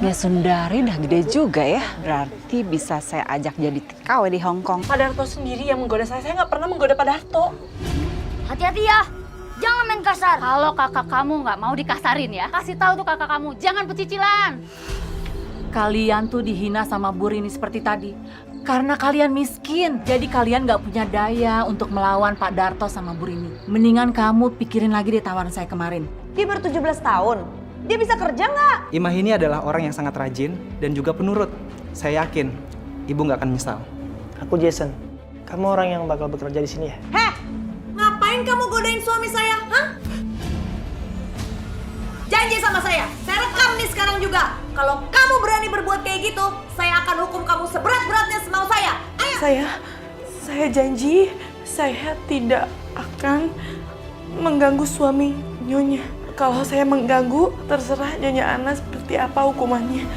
Anaknya Sundari udah gede juga ya. Berarti bisa saya ajak jadi TKW di Hong Kong. Pak Darto sendiri yang menggoda saya. Saya nggak pernah menggoda Pak Darto. Hati-hati ya, jangan main kasar. Kalau kakak kamu nggak mau dikasarin ya, kasih tahu tuh kakak kamu, jangan pecicilan. Kalian tuh dihina sama Bu Rini seperti tadi. Karena kalian miskin, jadi kalian nggak punya daya untuk melawan Pak Darto sama Bu Rini. Mendingan kamu pikirin lagi deh tawaran saya kemarin. Dia baru 17 tahun. Dia bisa kerja nggak? Imah ini adalah orang yang sangat rajin dan juga penurut. Saya yakin ibu nggak akan menyesal. Aku Jason. Kamu orang yang bakal bekerja di sini ya? Heh, ngapain kamu godain suami saya? Hah? Janji sama saya rekam nih sekarang juga. Kalau kamu berani berbuat kayak gitu, saya akan hukum kamu seberat-beratnya semau saya. Ayo. Saya janji saya tidak akan mengganggu suami Nyonya. Kalau saya mengganggu, terserah Nyonya Ana seperti apa hukumannya.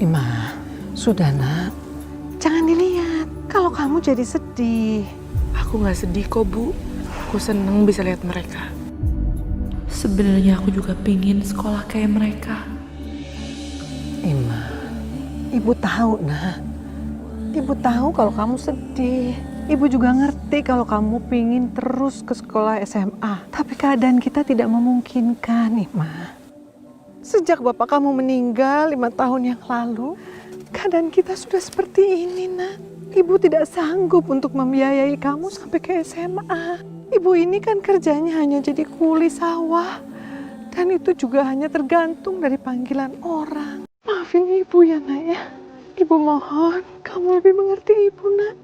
Ima, sudah nak. Jangan dilihat. Kalau kamu jadi sedih. Aku nggak sedih kok, Bu. Aku seneng bisa lihat mereka. Sebenarnya aku juga pingin sekolah kayak mereka. Ima, ibu tahu nak. Ibu tahu kalau kamu sedih. Ibu juga ngerti kalau kamu pingin terus ke sekolah SMA. Tapi keadaan kita tidak memungkinkan, Ima. Sejak bapak kamu meninggal 5 tahun yang lalu, keadaan kita sudah seperti ini, nak. Ibu tidak sanggup untuk membiayai kamu sampai ke SMA. Ibu ini kan kerjanya hanya jadi kuli sawah. Dan itu juga hanya tergantung dari panggilan orang. Maafin ibu ya, nak ya. Ibu mohon, kamu lebih mengerti ibu, nak.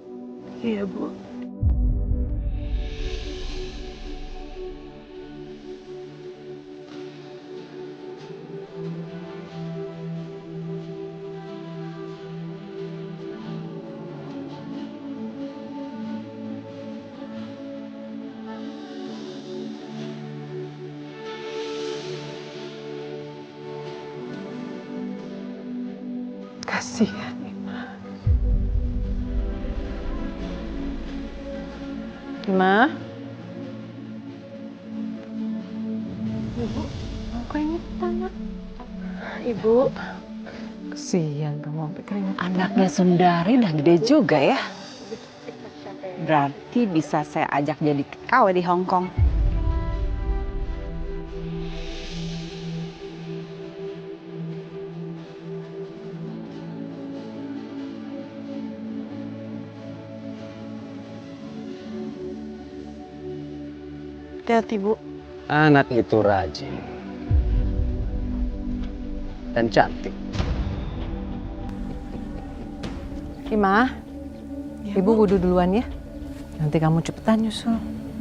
Iya, Bu. Kasihan, Ima. Ima? Ibu, mau keringetan, nak? Ibu, Kasihan kamu sampai keringetan. Anaknya Sundari udah gede juga ya. Berarti bisa saya ajak jadi TKW di Hong Kong. hati-hati, Bu. Anak itu rajin dan cantik. Ima, Ya, ibu Bu. wudhu duluan ya. Nanti kamu cepetan nyusul,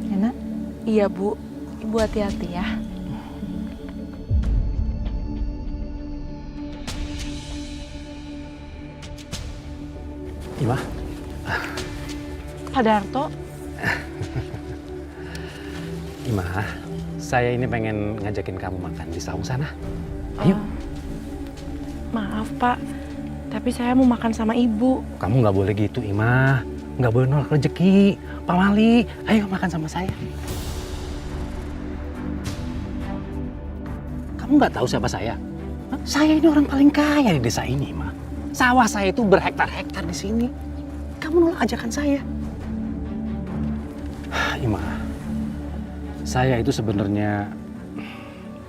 ya nak? Iya, Bu. Ibu hati-hati ya. Ima, Pak Darto, Ima, saya ini pengen ngajakin kamu makan di saung sana. Ayo. maaf Pak, tapi saya mau makan sama Ibu. Kamu nggak boleh gitu, Ima. Nggak boleh nolak rezeki. Pak Mali, ayo makan sama saya. Kamu nggak tahu siapa saya? Hah? Saya ini orang paling kaya di desa ini, Ima. Sawah saya itu berhektar-hektar di sini. Kamu nolak ajakan saya. Ima, saya itu sebenarnya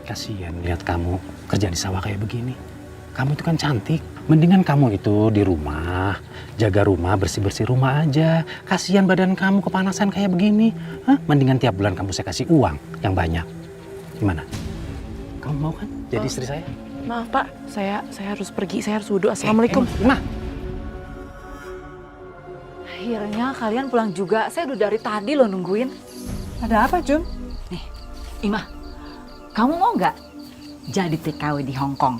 kasihan lihat kamu kerja di sawah kayak begini. Kamu itu kan cantik. Mendingan kamu itu di rumah, jaga rumah, bersih-bersih rumah aja. Kasihan badan kamu kepanasan kayak begini. Hah? Mendingan tiap bulan kamu saya kasih uang yang banyak. Gimana? Kamu mau kan jadi istri saya? Maaf Pak, saya harus pergi, saya harus wudhu. Assalamualaikum. Ima, Akhirnya kalian pulang juga. Saya udah dari tadi loh nungguin. Ada apa, Jun? Nih, Ima, kamu mau nggak jadi TKW di Hong Kong?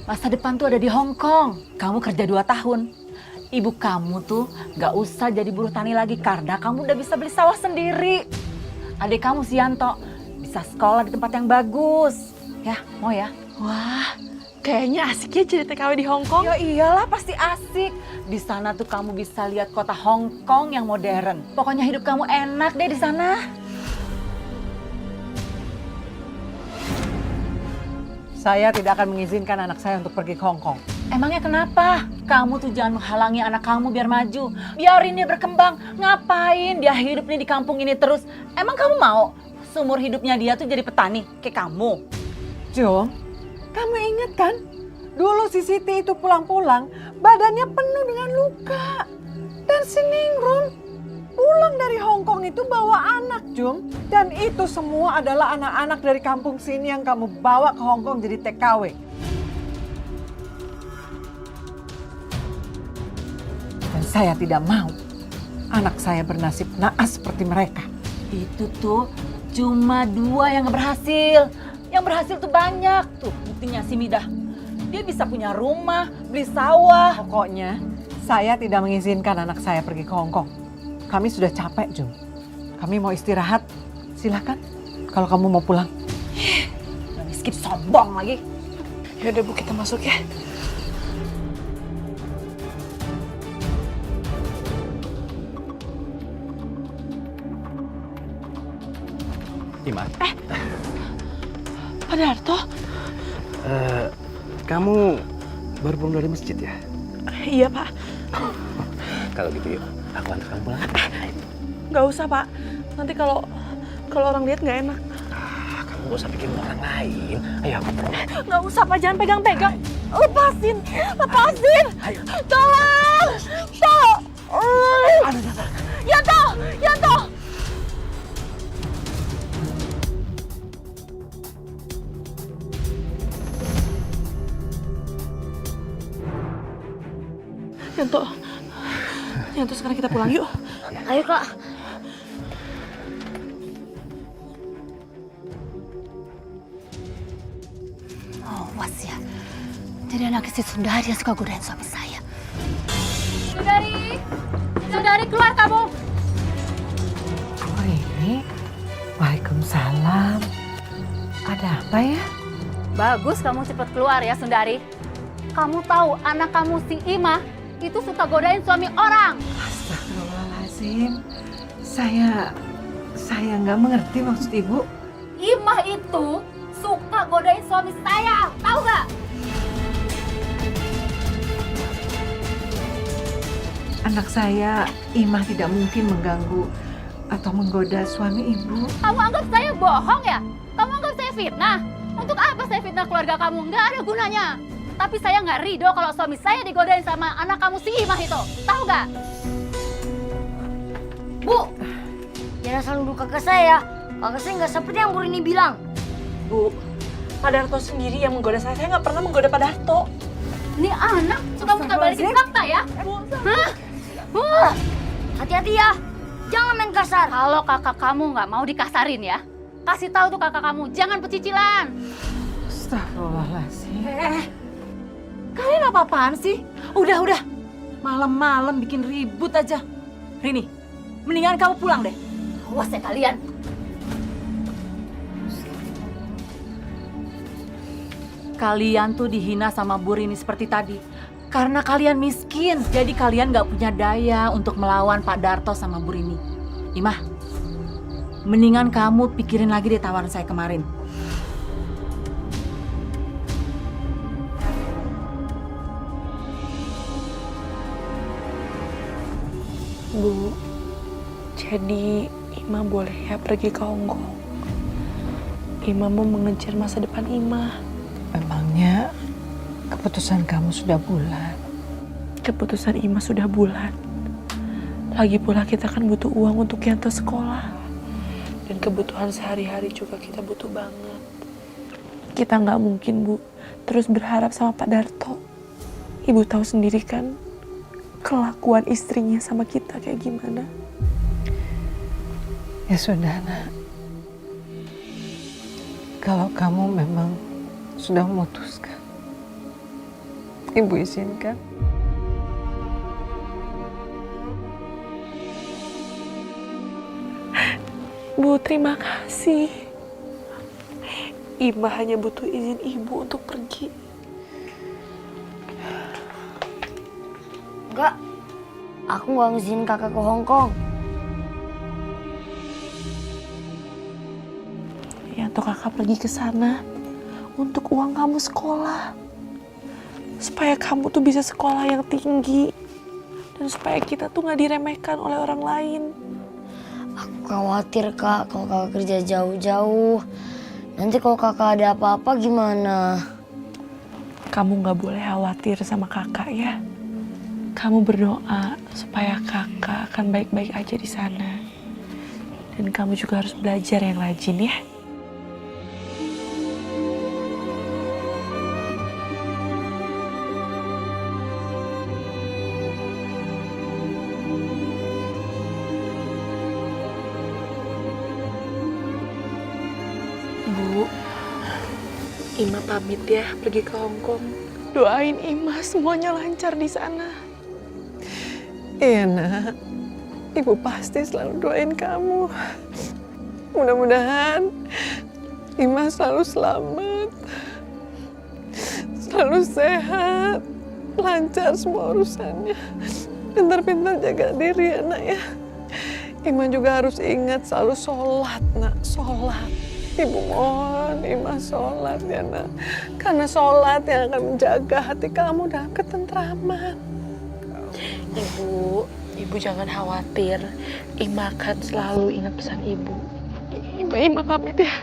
Masa depan tuh ada di Hong Kong. Kamu kerja 2 tahun. ibu kamu tuh gak usah jadi buruh tani lagi karena kamu udah bisa beli sawah sendiri. Adik kamu si Yanto bisa sekolah di tempat yang bagus. Ya, mau ya? Wah, kayaknya asik ya jadi TKW di Hong Kong. Ya iyalah pasti asik. Di sana tuh kamu bisa lihat kota Hong Kong yang modern. Pokoknya hidup kamu enak deh di sana. Saya tidak akan mengizinkan anak saya untuk pergi ke Hong Kong. Emangnya kenapa? Kamu tuh jangan menghalangi anak kamu biar maju. Biarin dia berkembang. Ngapain dia hidup nih di kampung ini terus? Emang kamu mau seumur hidupnya dia tuh jadi petani kayak kamu? Jom, kamu ingat kan? Dulu si Siti itu pulang-pulang, badannya penuh dengan luka. Dan si Ningrum pulang dari Hong Kong itu bawa anak, Jom. Dan itu semua adalah anak-anak dari kampung sini yang kamu bawa ke Hong Kong jadi TKW. Dan saya tidak mau anak saya bernasib naas seperti mereka. Itu tuh cuma 2 yang berhasil. Yang berhasil tuh banyak. Tuh buktinya si Midah. Dia bisa punya rumah, beli sawah. Pokoknya saya tidak mengizinkan anak saya pergi ke Hong Kong. Kami sudah capek, Jum. Kami mau istirahat. Silahkan kalau kamu mau pulang. Udah miskin sombong lagi. Ya udah Bu, kita masuk ya. Ima, Pak Darto? kamu baru pulang dari masjid ya? Iya Pak. Kalau gitu yuk, aku antar kamu pulang. Nggak usah Pak. Nanti kalau orang lihat nggak enak. Kamu gak usah pikirin orang lain. Ayo aku pulang. Nggak usah Pak, jangan pegang-pegang. Lepasin. Tolong. Yanto. Yanto, sekarang kita pulang yuk. Ayo Kak. Awas ya. Jadi anak istri Sundari yang suka godain suami saya. Sundari keluar kamu. Oh ini, Waalaikumsalam. Ada apa ya? Bagus kamu cepat keluar ya Sundari. Kamu tahu anak kamu si Ima itu suka godain suami orang. Astagfirullahaladzim. Saya nggak mengerti maksud ibu. Ima itu suka godain suami saya, tahu nggak? Anak saya, Imah tidak mungkin mengganggu atau menggoda suami ibu. Kamu anggap saya bohong ya? Kamu anggap saya fitnah? Untuk apa saya fitnah keluarga kamu? Nggak ada gunanya. Tapi saya nggak ridho kalau suami saya digodain sama anak kamu si Imah itu. Tahu nggak? Bu, jangan asal nuduh kakak saya. Kakak saya nggak seperti yang Bu Rini bilang. Bu, Pak Darto sendiri yang menggoda saya. Saya nggak pernah menggoda Pak Darto. Ini anak suka muter balikin fakta ya? Hah? Hati-hati ya. Jangan main kasar. Kalau kakak kamu nggak mau dikasarin ya, kasih tahu tuh kakak kamu, jangan pecicilan. Astagfirullahaladzim. Kalian apa-apaan sih? Udah. Malam-malam bikin ribut aja. Rini, mendingan kamu pulang deh. Awas ya kalian. Kalian tuh dihina sama Bu Rini seperti tadi. Karena kalian miskin, jadi kalian gak punya daya untuk melawan Pak Darto sama Bu Rini. Imah, mendingan kamu pikirin lagi deh tawaran saya kemarin. Bu, jadi Ima boleh ya pergi ke Hong Kong. Ima mau mengejar masa depan Ima. Memangnya keputusan kamu sudah bulat? Keputusan Ima sudah bulat. Lagi pula kita kan butuh uang untuk Yanto sekolah. Dan kebutuhan sehari-hari juga kita butuh banget. Kita nggak mungkin, Bu, terus berharap sama Pak Darto. Ibu tahu sendiri kan kelakuan istrinya sama kita kayak gimana. Ya sudah, Nak. Kalau kamu memang sudah memutuskan, Ibu izinkan. Bu, terima kasih. Ima hanya butuh izin ibu untuk pergi. Enggak, aku nggak ngizinin kakak ke Hong Kong. Yanto, kakak pergi ke sana untuk uang kamu sekolah. Supaya kamu tuh bisa sekolah yang tinggi. Dan supaya kita tuh nggak diremehkan oleh orang lain. Aku khawatir kak, kalau kakak kerja jauh-jauh. Nanti kalau kakak ada apa-apa gimana? Kamu nggak boleh khawatir sama kakak ya. Kamu berdoa supaya kakak akan baik-baik aja di sana. Dan kamu juga harus belajar yang rajin ya. Bu, Ima pamit ya pergi ke Hong Kong. Doain Ima semuanya lancar di sana. Iya nak, ibu pasti selalu doain kamu. Mudah-mudahan Ima selalu selamat, selalu sehat, lancar semua urusannya. Pintar-pintar jaga diri ya nak ya. Ima juga harus ingat selalu sholat nak, sholat. Ibu mohon Ima sholat ya nak. Karena sholat yang akan menjaga hati kamu dalam ketentraman. Ibu jangan khawatir. Ima akan selalu ingat pesan ibu. Ima pamit ya.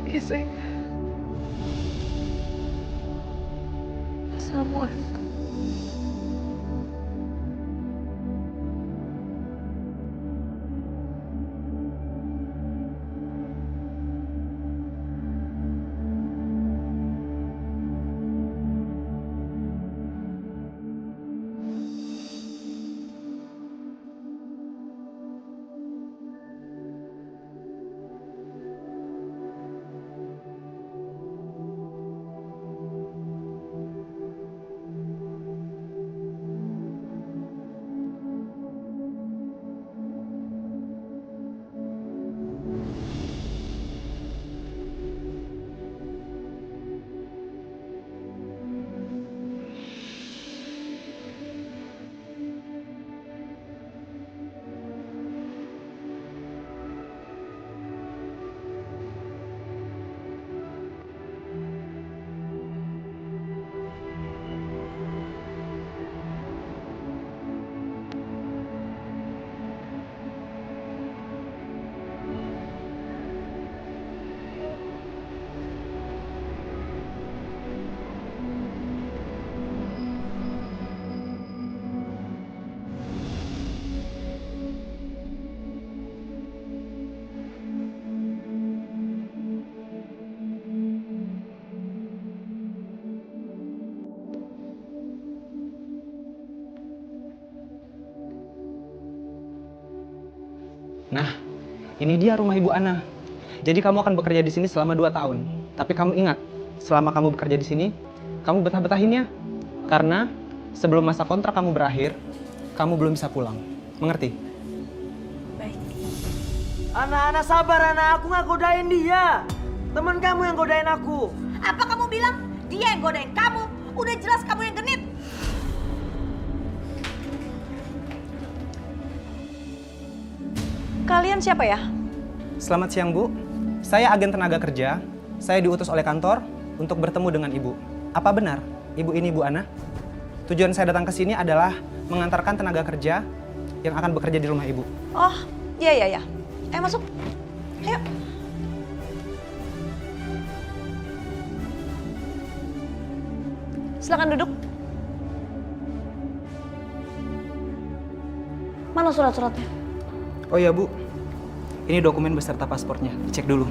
Iya sayang. Assalamualaikum. Nah, ini dia rumah Ibu Ana. Jadi kamu akan bekerja di sini selama 2 tahun. Tapi kamu ingat, selama kamu bekerja di sini, kamu betah-betahinnya. Karena sebelum masa kontrak kamu berakhir, kamu belum bisa pulang. Mengerti? Baik. Ana sabar Ana, aku nggak godain dia. Teman kamu yang godain aku. Apa kamu bilang dia yang godain kamu? Udah jelas kamu yang genit. Kalian siapa ya? Selamat siang, Bu. Saya agen tenaga kerja. Saya diutus oleh kantor untuk bertemu dengan Ibu. Apa benar Ibu ini Bu Ana? Tujuan saya datang ke sini adalah mengantarkan tenaga kerja yang akan bekerja di rumah Ibu. Oh, iya. Ayo masuk. Ayo. Silakan duduk. Mana surat-suratnya? Oh iya, Bu. Ini dokumen beserta paspornya. Dicek dulu.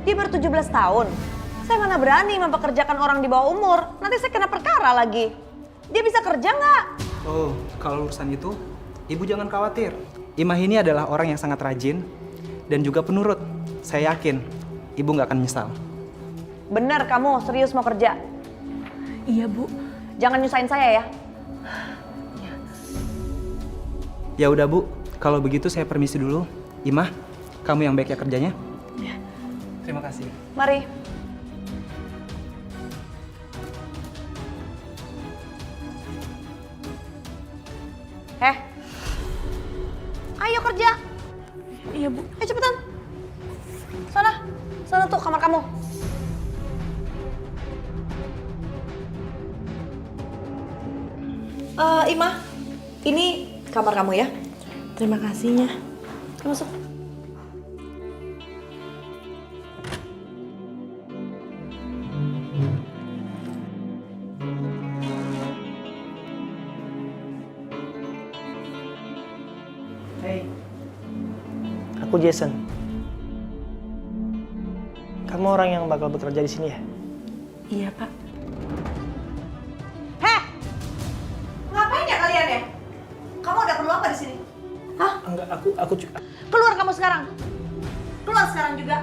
Dia baru 17 tahun. Saya mana berani mempekerjakan orang di bawah umur. Nanti saya kena perkara lagi. Dia bisa kerja nggak? Oh, kalau urusan itu, Ibu jangan khawatir. Imah ini adalah orang yang sangat rajin dan juga penurut. Saya yakin ibu nggak akan menyesal. Bener kamu serius mau kerja? Iya, Bu. Jangan nyusahin saya ya. Ya udah Bu, kalau begitu saya permisi dulu. Imah, kamu yang baik ya kerjanya. Terima kasih. Mari. Ayo kerja. Iya, Bu. Ayo cepetan. Sana tuh kamar kamu. Ima, ini kamar kamu ya. Terima kasihnya. Masuk. Hey, aku Jason. Kamu orang yang bakal bekerja di sini ya? Iya, Pak. Heh, ngapain ya kalian ya? Kamu ada perlu apa di sini? Hah? Enggak, aku Keluar kamu sekarang. Keluar sekarang juga.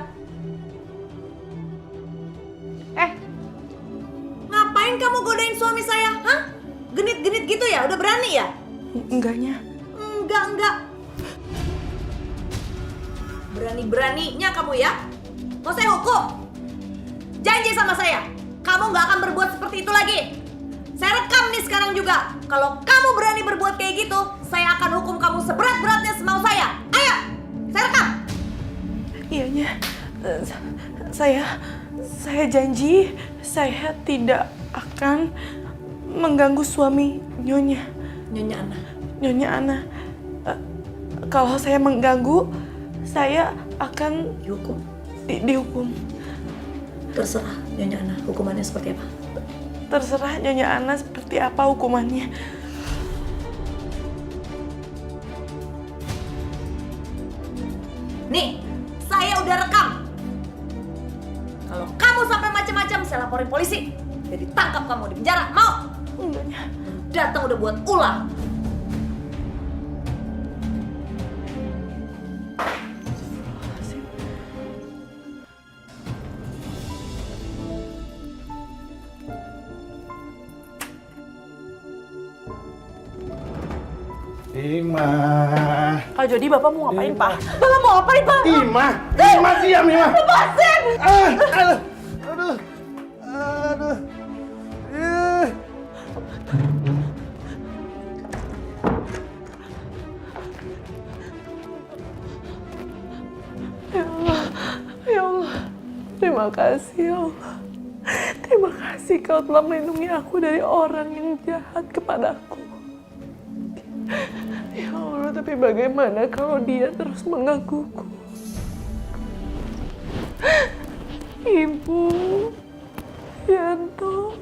Ngapain kamu godain suami saya? Hah? Genit-genit gitu ya? Udah berani ya? Enggaknya. Enggak. Berani-beraninya kamu ya? Mau saya hukum? Janji sama saya, kamu nggak akan berbuat seperti itu lagi. Saya rekam nih sekarang juga. Kalau kamu berani berbuat kayak gitu, saya akan hukum kamu seberat-beratnya semau saya. Ayo, saya rekam. Iyanya. Saya janji saya tidak akan mengganggu suami Nyonya. Nyonya Ana. Kalau saya mengganggu, saya akan Dihukum. dihukum. Terserah Nyonya Ana, hukumannya seperti apa? Terserah Nyonya Ana seperti apa hukumannya. Nih, saya udah rekam. Kalau kamu sampai macam-macam, saya laporin polisi. Jadi tangkap kamu di penjara. Mau? Enggaknya. Datang udah buat ulah. Ima. Pak Jody, Bapak mau ngapain, Pak? Bapak mau ngapain, Pak? Ima diam, Ima. Lepasin! Aduh. Ih. Ya Allah, terima kasih ya Allah. Terima kasih kau telah melindungi aku dari orang yang jahat kepadaku. Ya Allah, tapi bagaimana kalau dia terus menggangguku? Ibu, Yanto,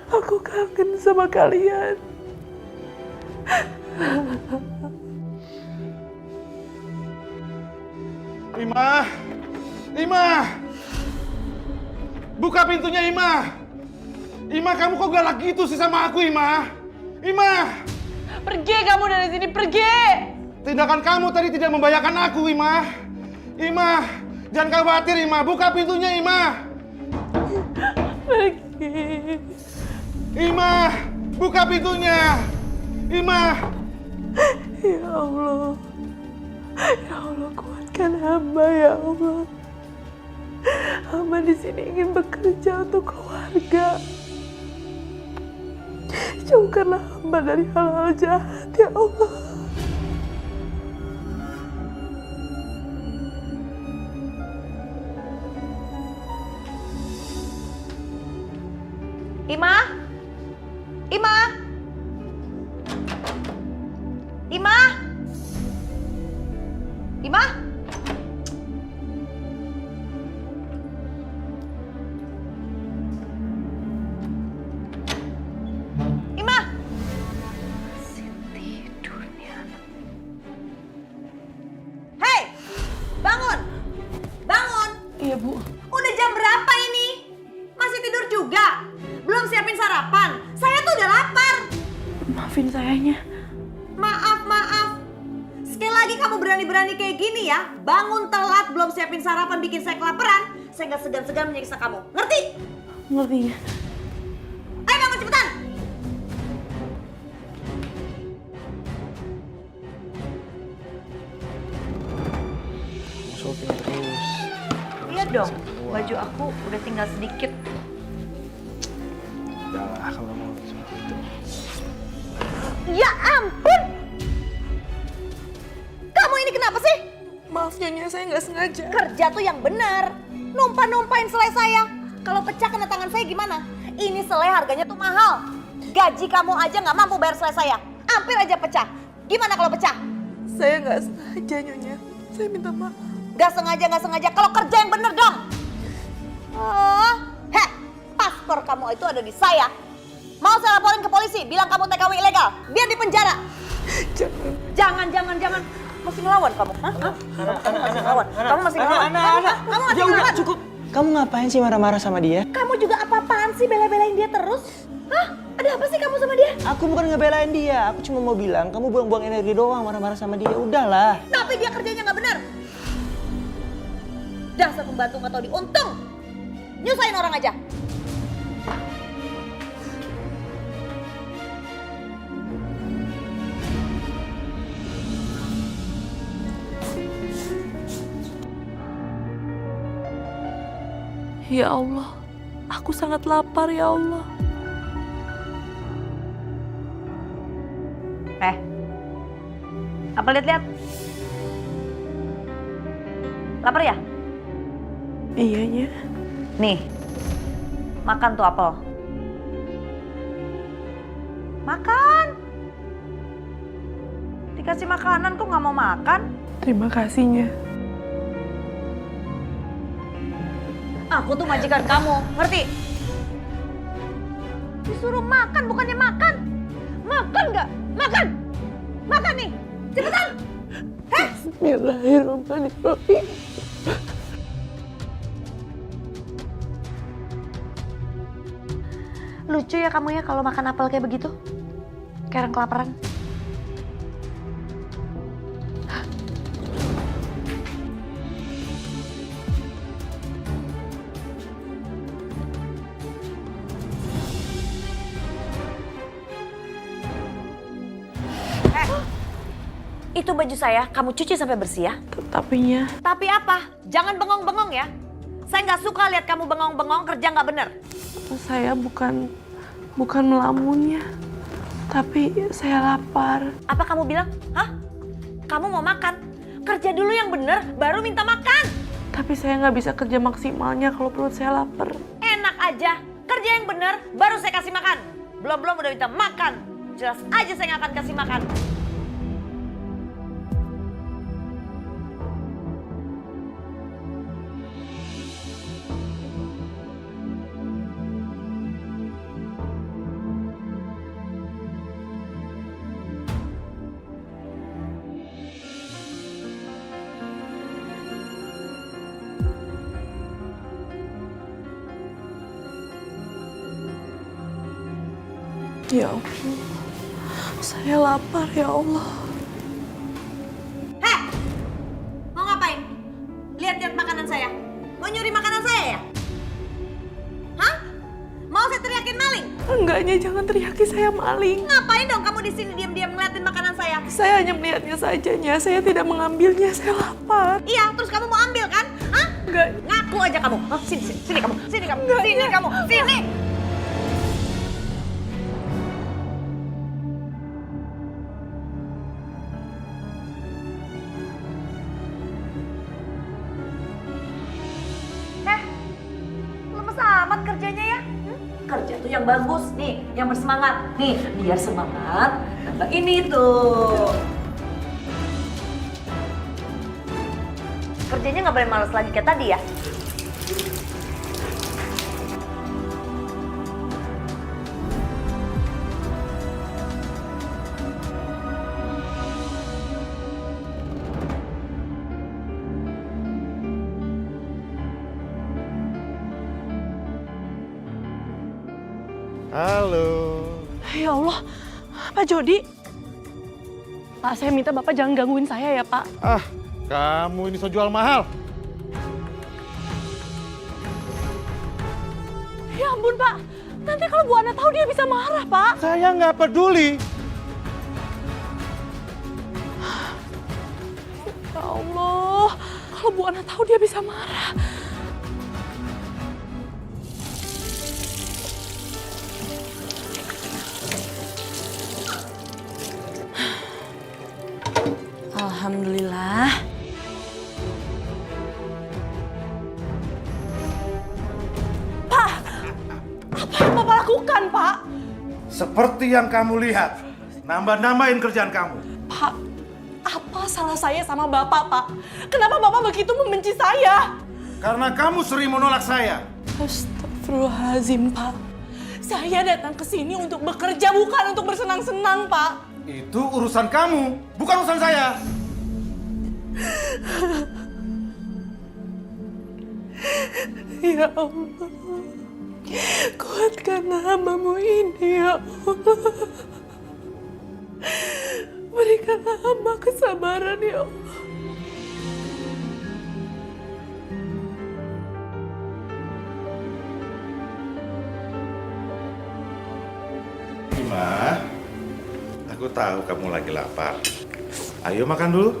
aku kangen sama kalian. Ima. Buka pintunya, Ima. Ima, kamu kok galak gitu sih sama aku, Ima? Ima. Pergi kamu dari sini, pergi! Tindakan kamu tadi tidak membahayakan aku, Ima. Ima, jangan khawatir, Ima. Buka pintunya, Ima. Pergi. Ima, buka pintunya. Ima. Ya Allah. Ya Allah, kuatkan hamba ya Allah. Hamba di sini ingin bekerja untuk keluarga. Jauhkanlah hamba dari hal-hal jahat ya Allah. Ima? Ima? Ima? Ima? Ima? Masih tidur nih anak. Hei! Bangun! Bangun! Iya, Bu. Udah jam berapa ini? Masih tidur juga? Belum siapin sarapan? Saya tuh udah lapar. Maafin sayanya. Maaf. Sekali lagi kamu berani-berani kayak gini ya, bangun telat, belum siapin sarapan, bikin saya kelaparan, saya nggak segan-segan menyiksa kamu. Ngerti? Ngerti ya? Ayo bangun cepetan! Shopping terus. Lihat dong, baju aku udah tinggal sedikit. Udah lah kalau mau seperti itu. Ya ampun! Kamu ini kenapa sih? Maaf Nyonya, saya nggak sengaja. Kerja tuh yang benar. Numpah-numpahin selai saya. Kalau pecah kena tangan saya gimana? Ini selai harganya tuh mahal. Gaji kamu aja nggak mampu bayar selai saya. Hampir aja pecah. Gimana kalau pecah? Saya nggak sengaja Nyonya. Saya minta maaf. Gak sengaja. Kalau kerja yang bener dong. Paspor kamu itu ada di saya. Mau saya laporin ke polisi, bilang kamu TKW ilegal. Biar di penjara. Jangan. Masih ngelawan kamu? Kamu masih ngelawan? Kamu masih ngelawan? Kamu masih ngelawan? Cukup. Kamu ngapain sih marah-marah sama dia? Kamu juga apa-apaan sih bela-belain dia terus? Hah? Ada apa sih kamu sama dia? Aku bukan ngebelain dia, aku cuma mau bilang kamu buang-buang energi doang marah-marah sama dia. Udahlah. Tapi dia kerjanya nggak benar. Dasar pembantu nggak tahu diuntung. Nyusahin orang aja. Ya Allah, aku sangat lapar ya Allah. Apa lihat-lihat? Lapar ya? Iyanya. Nih, makan tuh apel. Makan. Dikasih makanan kok nggak mau makan? Terima kasihnya. Aku tuh majikan kamu, ngerti? Disuruh makan, bukannya makan. Makan nggak? Makan! Makan nih! Cepetan! Bismillahirrahmanirrahim. Lucu ya kamu ya kalau makan apel kayak begitu. Kayak orang kelaparan. Itu baju saya, kamu cuci sampai bersih ya. Tapinya. Tapi apa? Jangan bengong-bengong ya. Saya nggak suka lihat kamu bengong-bengong kerja nggak bener. Saya bukan melamunnya. Tapi saya lapar. Apa kamu bilang? Hah? Kamu mau makan? Kerja dulu yang bener, baru minta makan. Tapi saya nggak bisa kerja maksimalnya kalau perut saya lapar. Enak aja. Kerja yang bener, baru saya kasih makan. Belum udah minta makan. Jelas aja saya nggak akan kasih makan. Ya Allah, saya lapar ya Allah. Heh, mau ngapain? Lihat-lihat makanan saya. Mau nyuri makanan saya ya? Hah? Mau saya teriakin maling? Enggaknya, jangan teriaki saya maling. Ngapain dong kamu di sini diam-diam ngeliatin makanan saya? Saya hanya melihatnya sajanya, saya tidak mengambilnya, saya lapar. Iya, terus kamu mau ambil kan? Hah? Enggak. Ngaku aja kamu. Oh, sini kamu. Enggak. Sini kamu. Sini. Lemes amat kerjanya ya. Kerja tuh yang bagus nih, yang bersemangat. Nih, biar semangat. Tambah ini tuh. Kerjanya nggak boleh malas lagi kayak tadi ya. Halo. Ya Allah, Pak Jody. Pak, saya minta Bapak jangan gangguin saya ya, Pak. Ah, kamu ini so jual mahal. Ya ampun, Pak. Nanti kalau Bu Ana tahu dia bisa marah, Pak. Saya nggak peduli. Ya Allah, kalau Bu Ana tahu dia bisa marah. Alhamdulillah. Pak, apa yang Bapak lakukan, Pak? Seperti yang kamu lihat, nambah-nambahin kerjaan kamu. Pak, apa salah saya sama Bapak, Pak? Kenapa Bapak begitu membenci saya? Karena kamu sering menolak saya. Astagfirullahaladzim, Pak. Saya datang ke sini untuk bekerja, bukan untuk bersenang-senang, Pak. Itu urusan kamu, bukan urusan saya. Ya Allah, kuatkan hamba-Mu ini, ya Allah. Berikanlah hamba kesabaran, ya Allah. Ima, aku tahu kamu lagi lapar. Ayo makan dulu.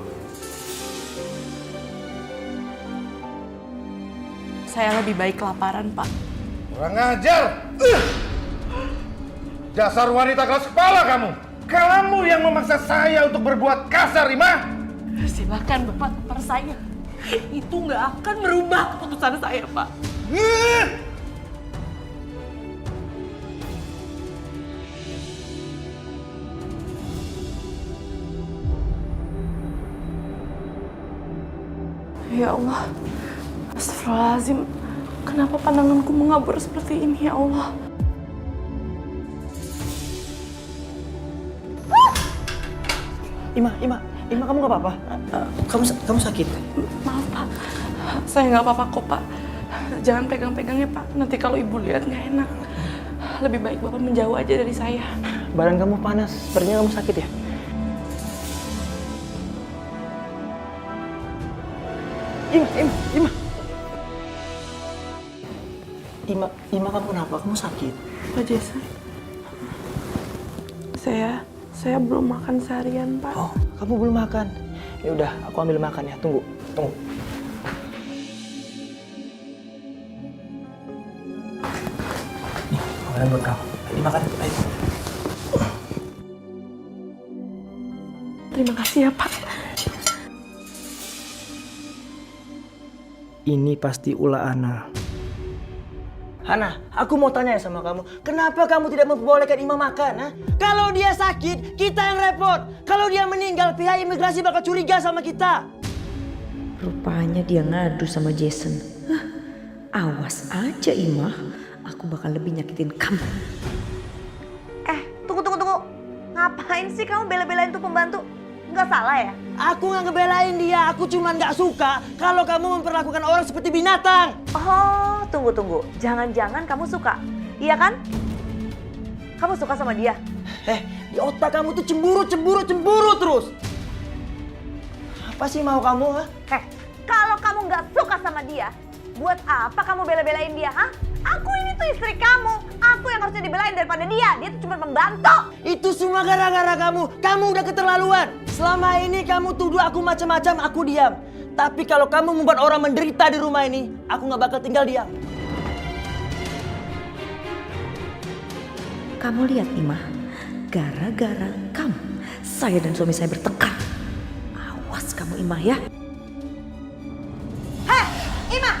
Saya lebih baik kelaparan, Pak. Kurang ajar! Dasar wanita keras kepala kamu! Kamu yang memaksa saya untuk berbuat kasar, Ima! Silakan Bapak tampar saya. Itu nggak akan merubah keputusan saya, Pak. Ya Allah, astagfirullahaladzim. Kenapa pandanganku mengabur seperti ini, ya Allah? Ima, kamu nggak apa-apa? Kamu sakit? Maaf, Pak. Saya nggak apa-apa kok, Pak. Jangan pegang-pegangnya, Pak. Nanti kalau Ibu lihat nggak enak. Lebih baik Bapak menjauh aja dari saya. Badan kamu panas, sepertinya kamu sakit ya? Ima, kamu kenapa? Kamu sakit? Pak Jason, saya belum makan seharian, Pak. Oh, kamu belum makan? Ya udah, aku ambil makan ya. Tunggu. Nih, makanan buat kamu. Ini makan, ayo. Terima kasih ya, Pak. Ini pasti ulah Ana. Hana, aku mau tanya sama kamu, kenapa kamu tidak memperbolehkan Ima makan? Ha? Kalau dia sakit, kita yang repot. Kalau dia meninggal, pihak imigrasi bakal curiga sama kita. Rupanya dia ngadu sama Jason. Awas aja Ima, aku bakal lebih nyakitin kamu. Tunggu. Ngapain sih kamu bela-belain tuh pembantu? Nggak salah ya? Aku nggak ngebelain dia, aku cuma nggak suka kalau kamu memperlakukan orang seperti binatang. Oh, tunggu. Jangan-jangan kamu suka, iya kan? Kamu suka sama dia? Di otak kamu tuh cemburu terus. Apa sih mau kamu, ha? Kalau kamu nggak suka sama dia, buat apa kamu bela-belain dia, ha? Aku ini tuh istri kamu. Aku yang harusnya dibelain daripada dia. Dia tuh cuma pembantu. Itu semua gara-gara kamu. Kamu udah keterlaluan. Selama ini kamu tuduh aku macam-macam, aku diam. Tapi kalau kamu membuat orang menderita di rumah ini, aku nggak bakal tinggal diam. Kamu lihat Ima, gara-gara kamu, saya dan suami saya bertengkar. Awas kamu Ima ya. Ima!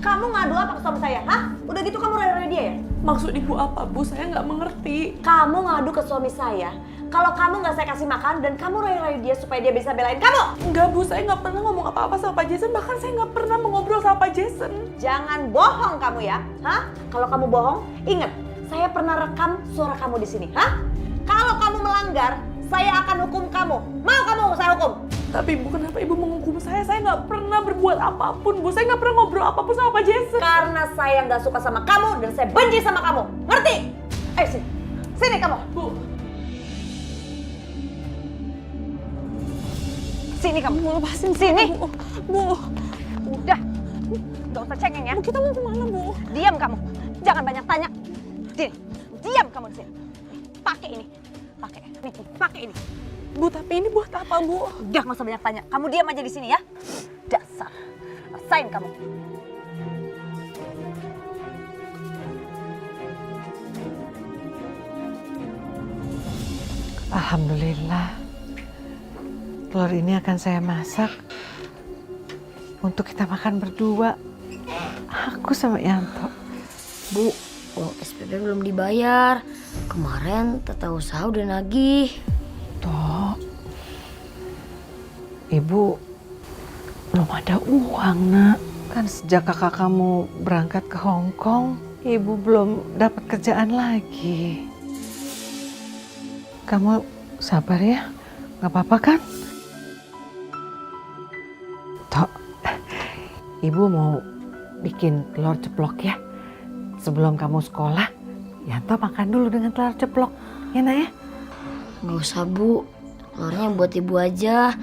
Kamu ngadu apa ke suami saya, ha? Udah gitu kamu raya-raya dia ya? Maksud Ibu apa, Bu? Saya nggak mengerti. Kamu ngadu ke suami saya, kalau kamu nggak saya kasih makan dan kamu raya-raya dia supaya dia bisa belain kamu. Enggak, Bu. Saya nggak pernah ngomong apa-apa sama Pak Jason. Bahkan saya nggak pernah mengobrol sama Pak Jason. Jangan bohong kamu ya, ha? Kalau kamu bohong, ingat, saya pernah rekam suara kamu di sini, ha? Kalau kamu melanggar, saya akan hukum kamu. Mau kamu saya hukum? Tapi Ibu, kenapa Ibu menghukum saya? Saya nggak pernah berbuat apapun, Bu. Saya nggak pernah ngobrol apapun sama Pak Jason. Karena saya nggak suka sama kamu dan saya benci sama kamu. Ngerti? Ayo sini. Sini kamu. Bu. Sini kamu. Bu, lepasin Sini. Bu. Udah. Gak usah cengeng ya. Bu, kita mau kemana, Bu? Diam kamu. Jangan banyak tanya. Sini. Diam kamu di sini. Pakai ini. Pakai. Nih, pakai ini. Bu, tapi ini buat apa, Bu? Udah gak usah banyak tanya. Kamu diam aja di sini ya. Dasar. Rasain kamu. Alhamdulillah. Telur ini akan saya masak untuk kita makan berdua. Aku sama Yanto. Bu, uang SPP belum dibayar. Kemarin tata usaha udah nagih. Tok, Ibu belum ada uang, Nak. Kan sejak kakak kamu berangkat ke Hong Kong, Ibu belum dapat kerjaan lagi. Kamu sabar ya, nggak apa-apa kan? Tok, Ibu mau bikin telur ceplok ya. Sebelum kamu sekolah, Yanto makan dulu dengan telur ceplok. Ya, Nak ya? Nggak usah, Bu. Telurnya buat ibu aja.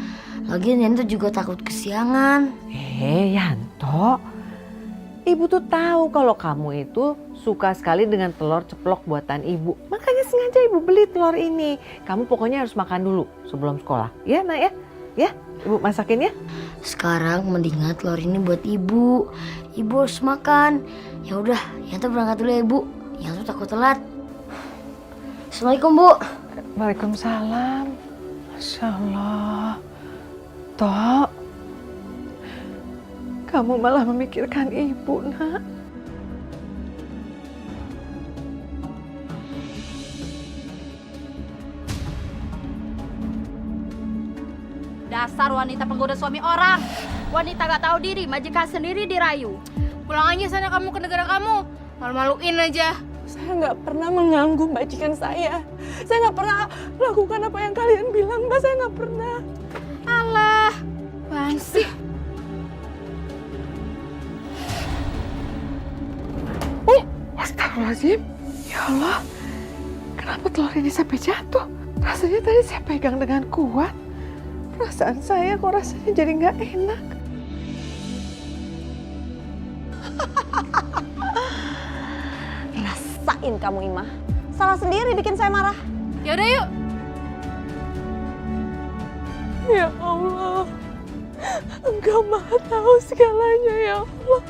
Lagian Yanto juga takut kesiangan. Yanto, Ibu tuh tahu kalau kamu itu suka sekali dengan telur ceplok buatan Ibu. Makanya sengaja Ibu beli telur ini. Kamu pokoknya harus makan dulu sebelum sekolah. Ya, Nak ya? Ya, Ibu masakin ya. Sekarang mendingan telur ini buat ibu. Ibu harus makan. Ya udah, Yanto berangkat dulu ya, Bu. Yanto takut telat. Assalamualaikum, Bu. Waalaikumsalam. Masya Allah. Tok, kamu malah memikirkan Ibu, Nak. Dasar wanita penggoda suami orang. Wanita gak tahu diri, majikan sendiri dirayu. Pulang aja sana kamu ke negara kamu. Malu-maluin aja. Saya nggak pernah mengganggu majikan saya. Saya nggak pernah lakukan apa yang kalian bilang, Mbak. Saya nggak pernah. Alah, apaan sih? Astagfirullahaladzim. Ya Allah, kenapa telur ini sampai jatuh? Rasanya tadi saya pegang dengan kuat. Perasaan saya kok rasanya jadi nggak enak. Rasain kamu, Ima. Salah sendiri bikin saya marah. Yaudah yuk. Ya Allah, Engkau Maha tahu segalanya, ya Allah.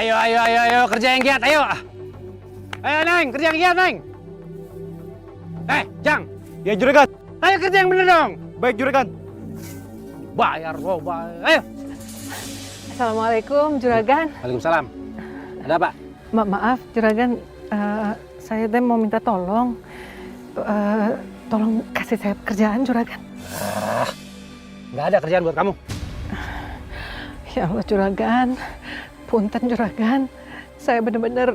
Ayo, kerja yang giat, ayo. Ayo, Neng, kerja yang giat, Neng. Jang. Ya, Juragan. Ayo kerja yang bener dong. Baik, Juragan. Bayar, ayo. Assalamualaikum, Juragan. Waalaikumsalam. Ada apa? Maaf, Juragan. Saya teh mau minta tolong. Tolong kasih saya pekerjaan, Juragan. Nggak ada kerjaan buat kamu. Ya Allah, Juragan. Punten, Juragan. Saya benar-benar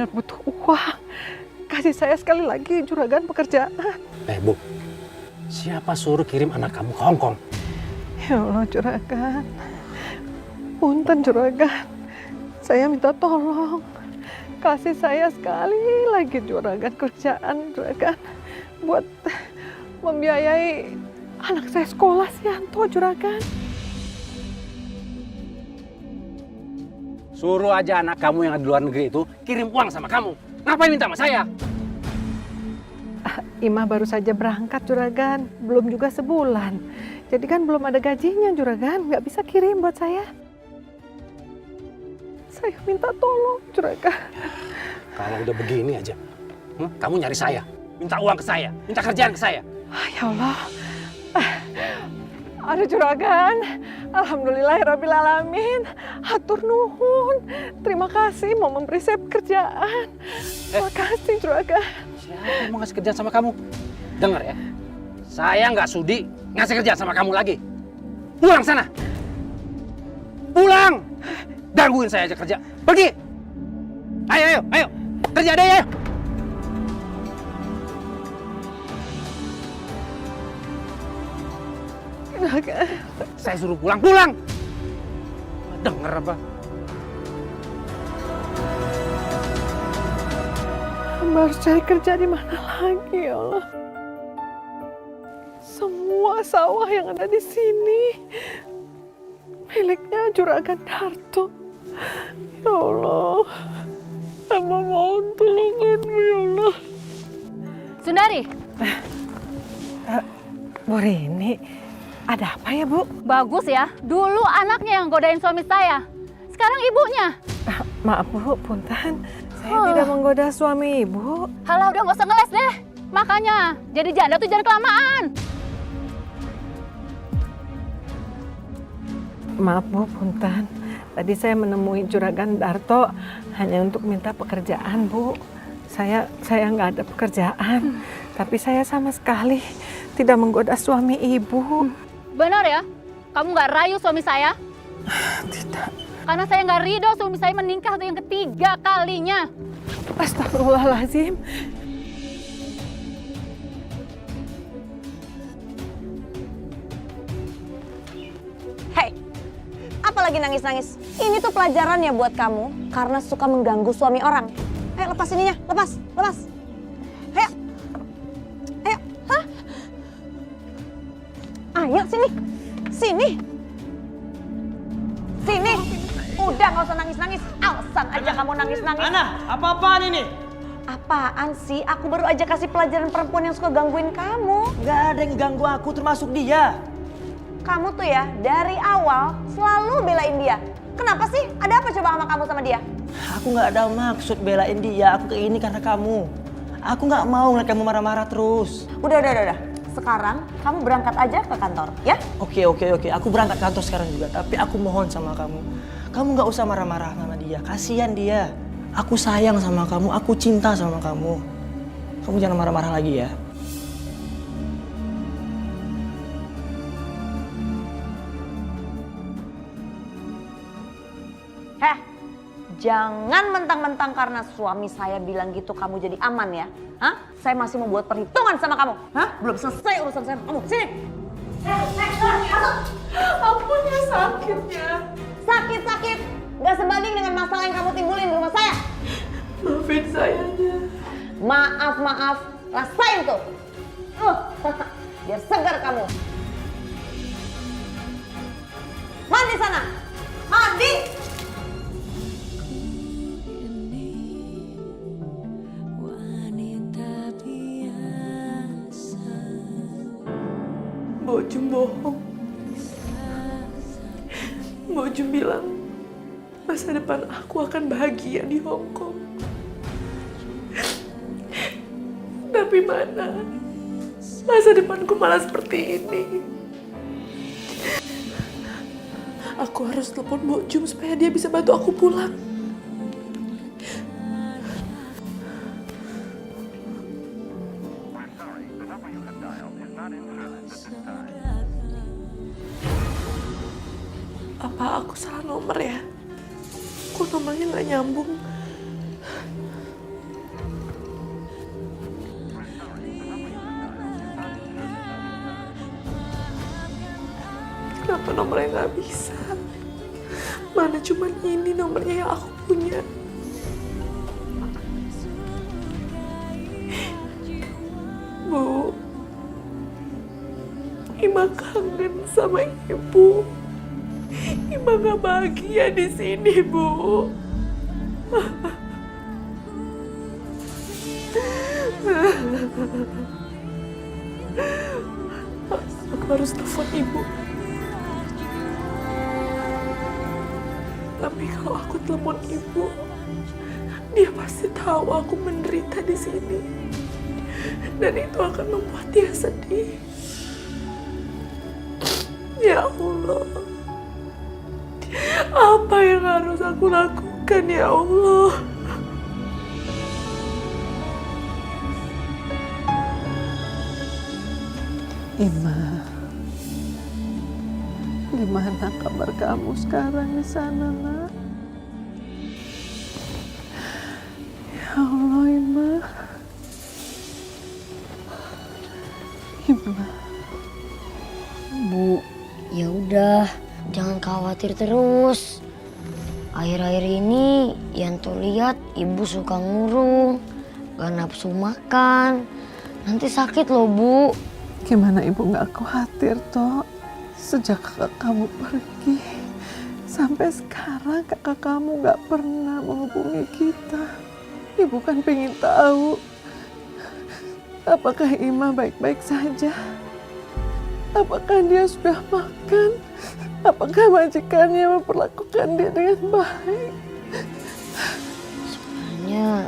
butuh uang. Kasih saya sekali lagi, Juragan, pekerjaan. Bu, siapa suruh kirim anak kamu ke Hong Kong? Ya Allah, Juragan. Punten, Juragan. Saya minta tolong. Kasih saya sekali lagi, Juragan, kerjaan, Juragan. Buat membiayai anak saya sekolah, Yanto, Juragan. Suruh aja anak kamu yang ada di luar negeri itu kirim uang sama kamu. Ngapain minta sama saya? Ima baru saja berangkat, Juragan. Belum juga sebulan. Jadi kan belum ada gajinya, Juragan. Nggak bisa kirim buat saya. Saya minta tolong, Juragan. Kalau udah begini aja, kamu nyari saya. Minta uang ke saya. Minta kerjaan ke saya. Ya Allah. Aduh, Juragan. Alhamdulillahirrabbilalamin. Hatur nuhun. Terima kasih mau memberi saya pekerjaan. Terima kasih, Juragan. Siapa yang mau ngasih kerjaan sama kamu? Dengar ya, saya nggak sudi ngasih kerjaan sama kamu lagi. Pulang sana. Pulang. Gangguin saya aja kerja. Pergi. Ayo. Kerja deh, ayo. Juragan. Saya suruh pulang. Dengar apa? Hamba harus cari kerja di mana lagi, ya Allah. Semua sawah yang ada di sini miliknya Juragan Darto. Ya Allah, hamba mohon tolonganmu ya Allah. Sundari, Bu Rini, ada apa ya Bu? bagus ya. Dulu anaknya yang godain suami saya. Sekarang ibunya. Maaf Bu, punten. Saya tidak menggoda suami Ibu. Halah, udah gak usah ngeles deh. Makanya, jadi janda tuh jangan kelamaan. Maaf Bu, punten. Tadi saya menemui Juragan Darto hanya untuk minta pekerjaan Bu. Saya nggak ada pekerjaan, tapi saya sama sekali tidak menggoda suami Ibu. Benar ya? Kamu gak rayu suami saya? Tidak. Karena saya gak ridho suami saya menikah untuk yang ketiga kalinya. Astagfirullahaladzim. Hei, apalagi nangis-nangis? Ini tuh pelajaran ya buat kamu karena suka mengganggu suami orang. Ayo lepas ininya, lepas. Ayo. Hah? Ayo sini. Udah nggak usah nangis-nangis. Alasan aja kamu nangis-nangis. Ana, apa-apaan ini? Apaan sih? Aku baru aja kasih pelajaran perempuan yang suka gangguin kamu. Gak ada yang ganggu aku termasuk dia. Kamu tuh ya dari awal selalu belain dia. Kenapa sih? Ada apa coba sama kamu sama dia? Aku gak ada maksud belain dia, aku kayak ini karena kamu. Aku gak mau ngeliat kamu marah-marah terus. Udah. Sekarang kamu berangkat aja ke kantor, ya? Oke. Aku berangkat kantor sekarang juga. Tapi aku mohon sama kamu. Kamu gak usah marah-marah sama dia. Kasihan dia. Aku sayang sama kamu. Aku cinta sama kamu. Kamu jangan marah-marah lagi ya. Jangan mentang-mentang karena suami saya bilang gitu kamu jadi aman ya. Hah? Saya masih mau buat perhitungan sama kamu. Hah? Belum selesai urusan saya sama kamu. Sini. Masuk. Ampun ya sakitnya. Sakit. Gak sebanding dengan masalah yang kamu timbulin di rumah saya. Maafin sayanya. Maaf. Rasain tuh. Biar segar kamu. Mandi sana. Mandi. Mbok Jum bohong. Mbok Jum bilang masa depan aku akan bahagia di Hong Kong. Tapi mana? Masa depanku malah seperti ini. Aku harus telepon Mbok Jum supaya dia bisa bantu aku pulang. Apa aku salah nomor ya? Kok nomornya nggak nyambung? Kenapa nomornya nggak bisa? Mana cuma ini nomornya yang aku punya. Bu, Ima kangen sama ibu. Ima gak bahagia di sini, Bu. Aku harus telepon ibu. Tapi kalau aku telepon ibu, dia pasti tahu aku menderita di sini. Dan itu akan membuat dia sedih. Ya Allah. Apa yang harus aku lakukan ya Allah? Ima, gimana kabar kamu sekarang di sana, Nak? Ya Allah, Ima. Bu, ya udah, jangan khawatir terus. Akhir-akhir ini Yanto lihat ibu suka ngurung, gak nafsu makan. Nanti sakit loh, Bu. Gimana ibu nggak khawatir, Tok? Sejak kakak kamu pergi, sampai sekarang kakak kamu nggak pernah menghubungi kita. Ibu kan pengen tahu, apakah Ima baik-baik saja? Apakah dia sudah makan? Apakah majikannya memperlakukan dia dengan baik? Sebenarnya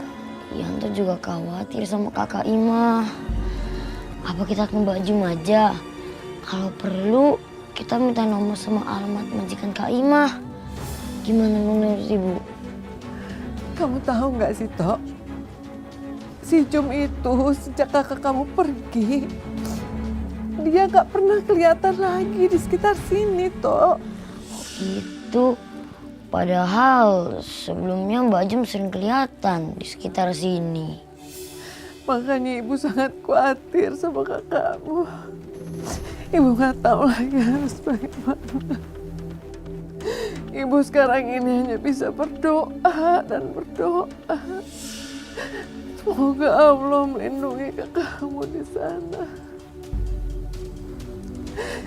Yanto juga khawatir sama kakak Ima. Apa kita ke Mbak Jum aja? Kalau perlu kita minta nomor sama alamat majikan Kak Ima. Gimana menurut Ibu? Kamu tahu nggak sih, Tok? Si Jum itu sejak kakak kamu pergi, dia nggak pernah kelihatan lagi di sekitar sini, Tok. Itu padahal sebelumnya Mbak Jum sering kelihatan di sekitar sini. Makanya ibu sangat khawatir sama kakakmu. Ibu nggak tahu lagi harus bagaimana. Ibu sekarang ini hanya bisa berdoa dan berdoa. Semoga Allah melindungi kakakmu di sana.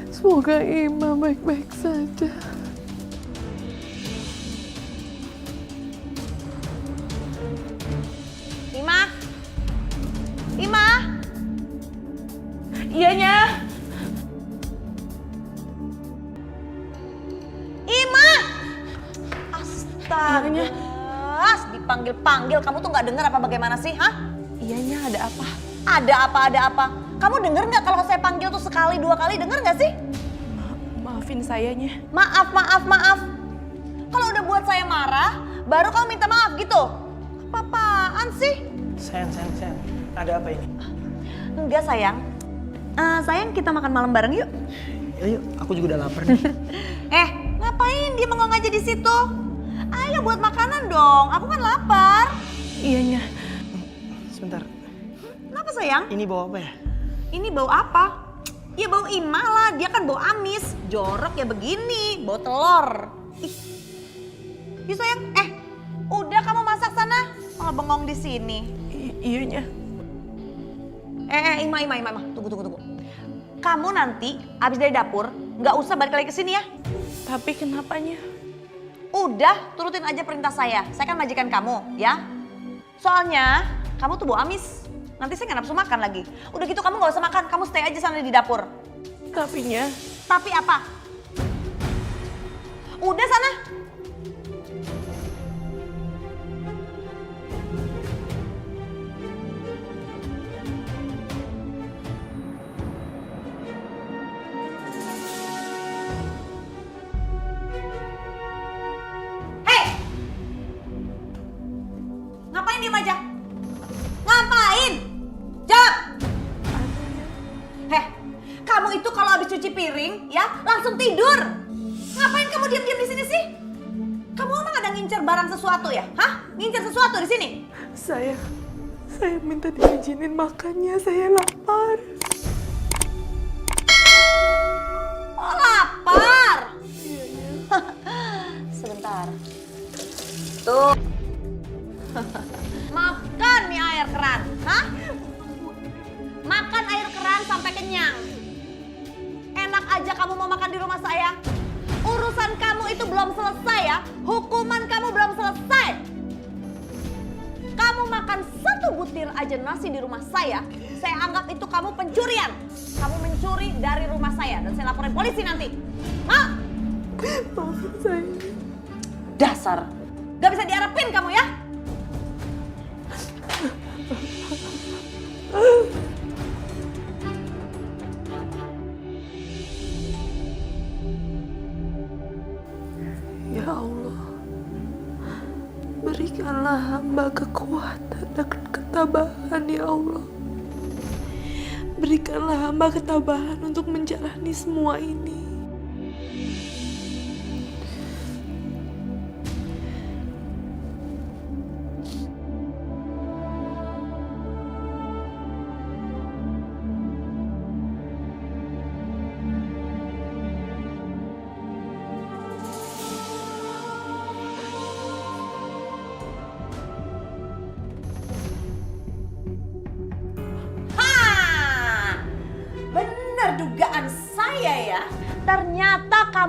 Semoga Ima baik-baik saja. Ima? Ima? Iyanya. Ima! Astaga. Dipanggil-panggil, kamu tuh nggak dengar apa bagaimana sih, hah? Iyanya, ada apa? Ada apa? Kamu denger nggak kalau saya panggil tuh sekali, 2 kali, denger nggak sih? Maafin sayanya. Maaf. Kalau udah buat saya marah, baru kamu minta maaf gitu? Apa-apaan sih? Sayang. Ada apa ini? Enggak sayang. Sayang kita makan malam bareng yuk. Yuk, aku juga udah lapar nih. Ngapain dia bengong aja di situ? Ayo buat makanan dong, aku kan lapar. Iyanya. Sebentar, Kenapa sayang? ini bawa apa ya? Ini bau apa? Ya bau Ima lah, dia kan bau amis. Jorok ya begini, bau telur. Ih. Yuk sayang, udah kamu masak sana. Malah bengong di sini. Iyanya. Ima, tunggu. Kamu nanti abis dari dapur, nggak usah balik lagi ke sini ya. Tapi kenapanya? Udah, turutin aja perintah saya. Saya kan majikan kamu, ya. Soalnya, kamu tuh bau amis. Nanti saya nggak nafsu makan lagi. Udah gitu kamu nggak usah makan, kamu stay aja sana di dapur. Tapinya. Tapi apa? Udah sana. Ngapain diem aja? Ngapain? Jawab! Kamu itu kalau habis cuci piring ya langsung tidur. Ngapain kamu diam-diam di sini sih? Kamu emang ada ngincer barang sesuatu ya? Hah? Ngincer sesuatu di sini? Saya minta diizinin makannya, saya lapar. Oh lapar? Sebentar. Tuh. Makan nih air keran, hah? Makan air keran sampai kenyang. Enak aja kamu mau makan di rumah saya. Urusan kamu itu belum selesai ya. Hukuman kamu belum selesai. Kamu makan 1 butir aja nasi di rumah saya anggap itu kamu pencurian. Kamu mencuri dari rumah saya dan saya laporin polisi nanti. Maafin saya. Dasar. Gak bisa diharapin kamu ya. Ya Allah, berikanlah hamba kekuatan dan ketabahan ya Allah. Berikanlah hamba ketabahan untuk menjalani semua ini. Benar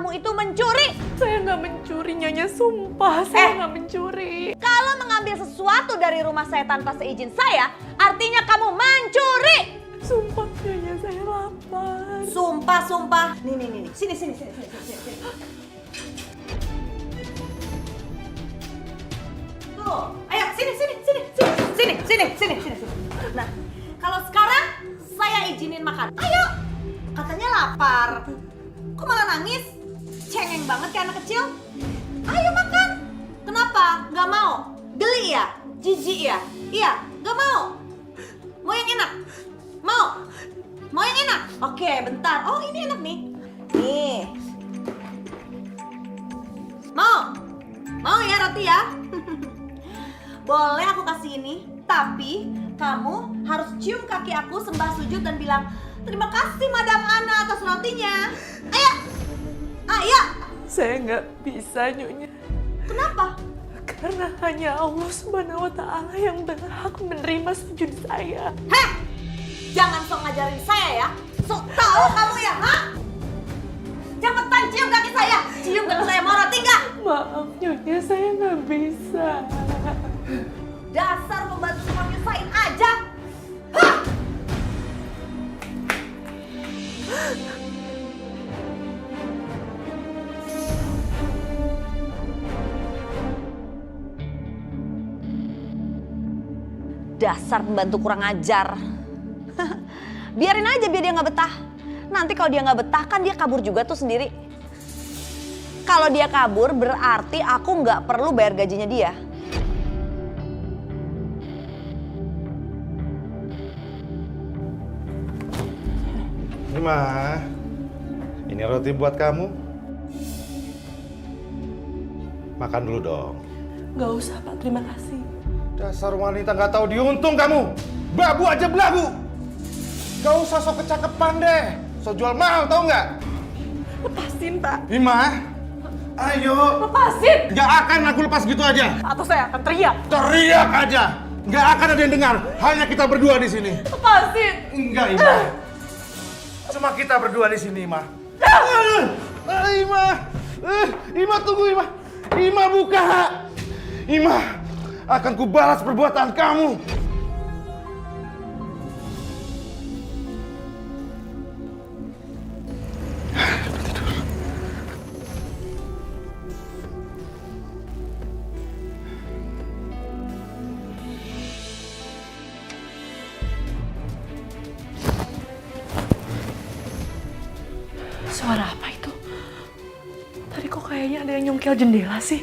kamu itu mencuri. Saya nggak mencuri, Nyonya. Sumpah, saya nggak mencuri. Kalau mengambil sesuatu dari rumah saya tanpa seizin saya, artinya kamu mencuri. Sumpah, Nyonya, saya lapar. Sumpah. Nih. Sini. Tuh, ayo sini. Nah, kalau sekarang saya izinin makan. Ayo. Katanya lapar. Kok malah nangis? Cengeng banget kayak anak kecil. Ayo makan. Kenapa? Gak mau? Geli ya? Jijik ya? Iya, gak mau. Mau yang enak? Mau yang enak? Oke, bentar. Oh, ini enak nih. Nih. Mau ya roti ya? Boleh aku kasih ini, tapi kamu harus cium kaki aku sembah sujud dan bilang, terima kasih Madam Ana atas rotinya. Ayo. Saya nggak bisa, Nyonya. Kenapa? Karena hanya Allah Subhanahu wa Ta'ala yang berhak menerima sujud saya. Heh! Jangan sok ngajarin saya ya. Sok tahu kamu ya, ha? Cepetan cium kaki saya. Cium kaki saya, mau roti nggak? Maaf, Nyonya, saya nggak bisa. Dasar pembantu cuma nyusahin aja. Hah! Dasar pembantu kurang ajar. Biarin aja biar dia nggak betah. Nanti kalau dia nggak betah kan dia kabur juga tuh sendiri. Kalau dia kabur berarti aku nggak perlu bayar gajinya dia. Ima, ini roti buat kamu. Makan dulu dong. Nggak usah, Pak. Terima kasih. Dasar wanita nggak tahu diuntung kamu. Babu aja belagu. Gak usah sok kecakepan deh. Sok jual mahal tau nggak? Lepasin, Pak. Ima, ayo. Lepasin. Nggak akan aku lepas gitu aja. Atau saya akan teriak. Teriak aja. Nggak akan ada yang dengar. Hanya kita berdua di sini. Lepasin. Enggak, Ima. Cuma kita berdua di sini, Ima. Ima. Ima tunggu, Ima. Ima buka. Ima, akan kubalas perbuatan kamu. Suara apa itu? Tadi kok kayaknya ada yang nyongkel jendela sih?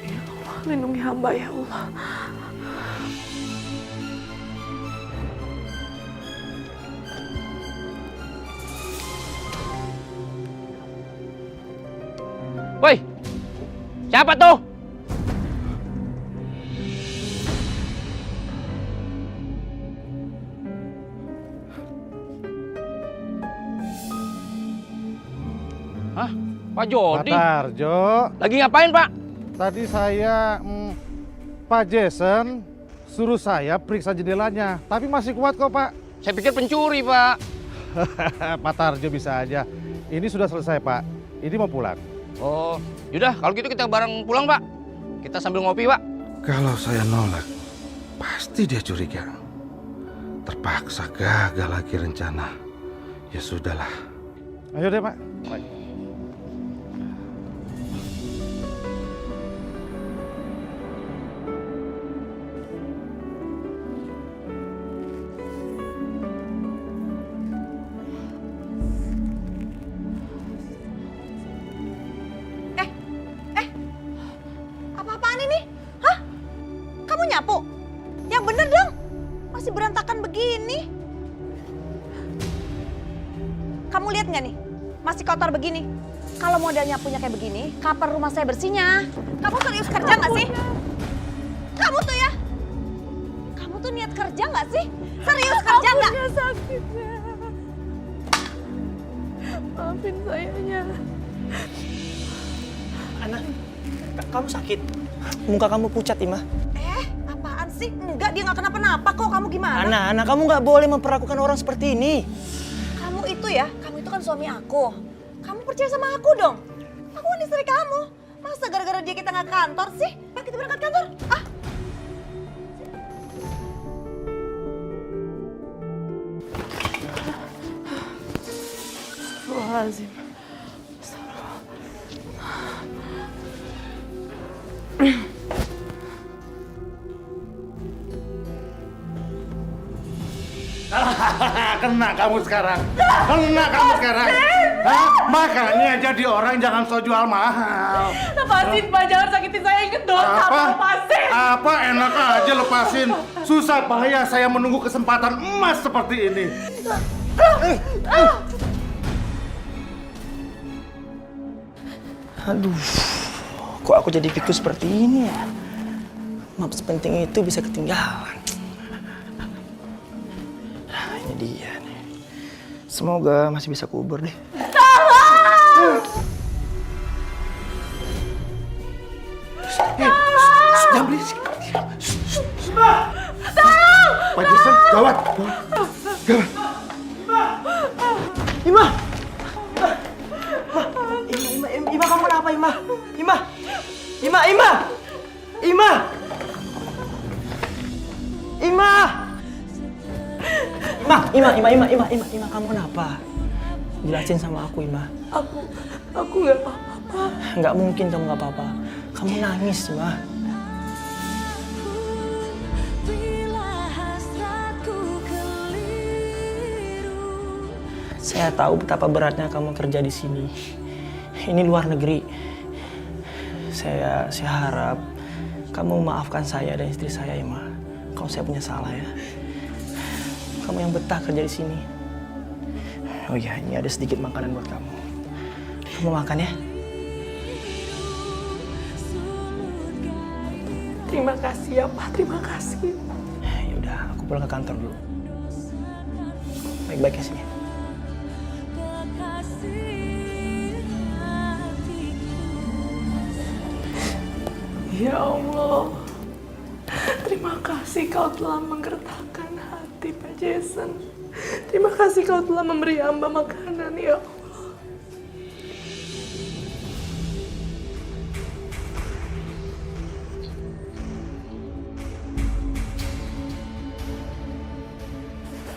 Ya Allah, lindungi hamba ya Allah. Woi, siapa tuh? Hah? Pak Jody? Pak Tarjo. Lagi ngapain, Pak? Tadi saya, Pak Jason suruh saya periksa jendelanya. Tapi masih kuat kok, Pak. Saya pikir pencuri, Pak. Pak Tarjo bisa aja. Ini sudah selesai, Pak. Ini mau pulang. Oh, yaudah kalau gitu kita bareng pulang, Pak. Kita sambil ngopi, Pak. Kalau saya nolak, pasti dia curiga. Terpaksa gagal lagi rencana. Ya sudahlah. Ayo deh, Pak. Apa-apaan ini? Hah? Kamu nyapu? Yang bener dong. Masih berantakan begini. Kamu lihat nggak nih? Masih kotor begini. Kalau model nyapunya kayak begini, kapan rumah saya bersihnya? Kamu serius kerja nggak sih? Kamu tuh ya? Kamu tuh niat kerja nggak sih? Serius kerja nggak? Sakitnya. Maafin sayanya. Ana, kamu sakit? Muka kamu pucat, Ima. Apaan sih? Enggak, dia nggak kenapa-napa kok. Kamu gimana? Ana, kamu nggak boleh memperlakukan orang seperti ini. Kamu itu ya, kamu itu kan suami aku. Kamu percaya sama aku dong. Aku kan istri kamu. Masa gara-gara dia kita nggak kantor sih? Ayo kita berangkat kantor. Ah. Astagfirullahaladzim. Kena kamu sekarang. Kena kamu sekarang. Hah? Makanya jadi orang jangan so jual mahal. Lepasin Pak, jangan sakitin saya, inget dosa Pak, lepasin. Apa enak aja lepasin. Susah payah saya menunggu kesempatan emas seperti ini. Aduh, kok aku jadi pikir seperti ini ya? Map sepenting itu bisa ketinggalan. Nah, ini dia nih. Semoga masih bisa kubur deh. Jangan berisik. Pak Jason, gawat. Gawat. Ima! Ima, kamu kenapa, Ima? Ima! Ima! Ima! Ima! Ima! Ima, kamu kenapa? Jelasin sama aku, Ima. Aku nggak apa-apa. Nggak mungkin kamu nggak apa-apa. Kamu nangis, Ima. Saya tahu betapa beratnya kamu kerja di sini. Ini luar negeri. Saya harap kamu maafkan saya dan istri saya, Ima. Kalau saya punya salah ya. Kamu yang betah kerja di sini. Oh iya, ini ada sedikit makanan buat kamu. Kamu makan ya. Terima kasih ya Pak, terima kasih. Ya udah, aku pulang ke kantor dulu. Baik-baik ya sini. Ya Allah, terima kasih kau telah menggerakkan hati Pak Jason. Terima kasih kau telah memberi hamba makanan, ya Allah.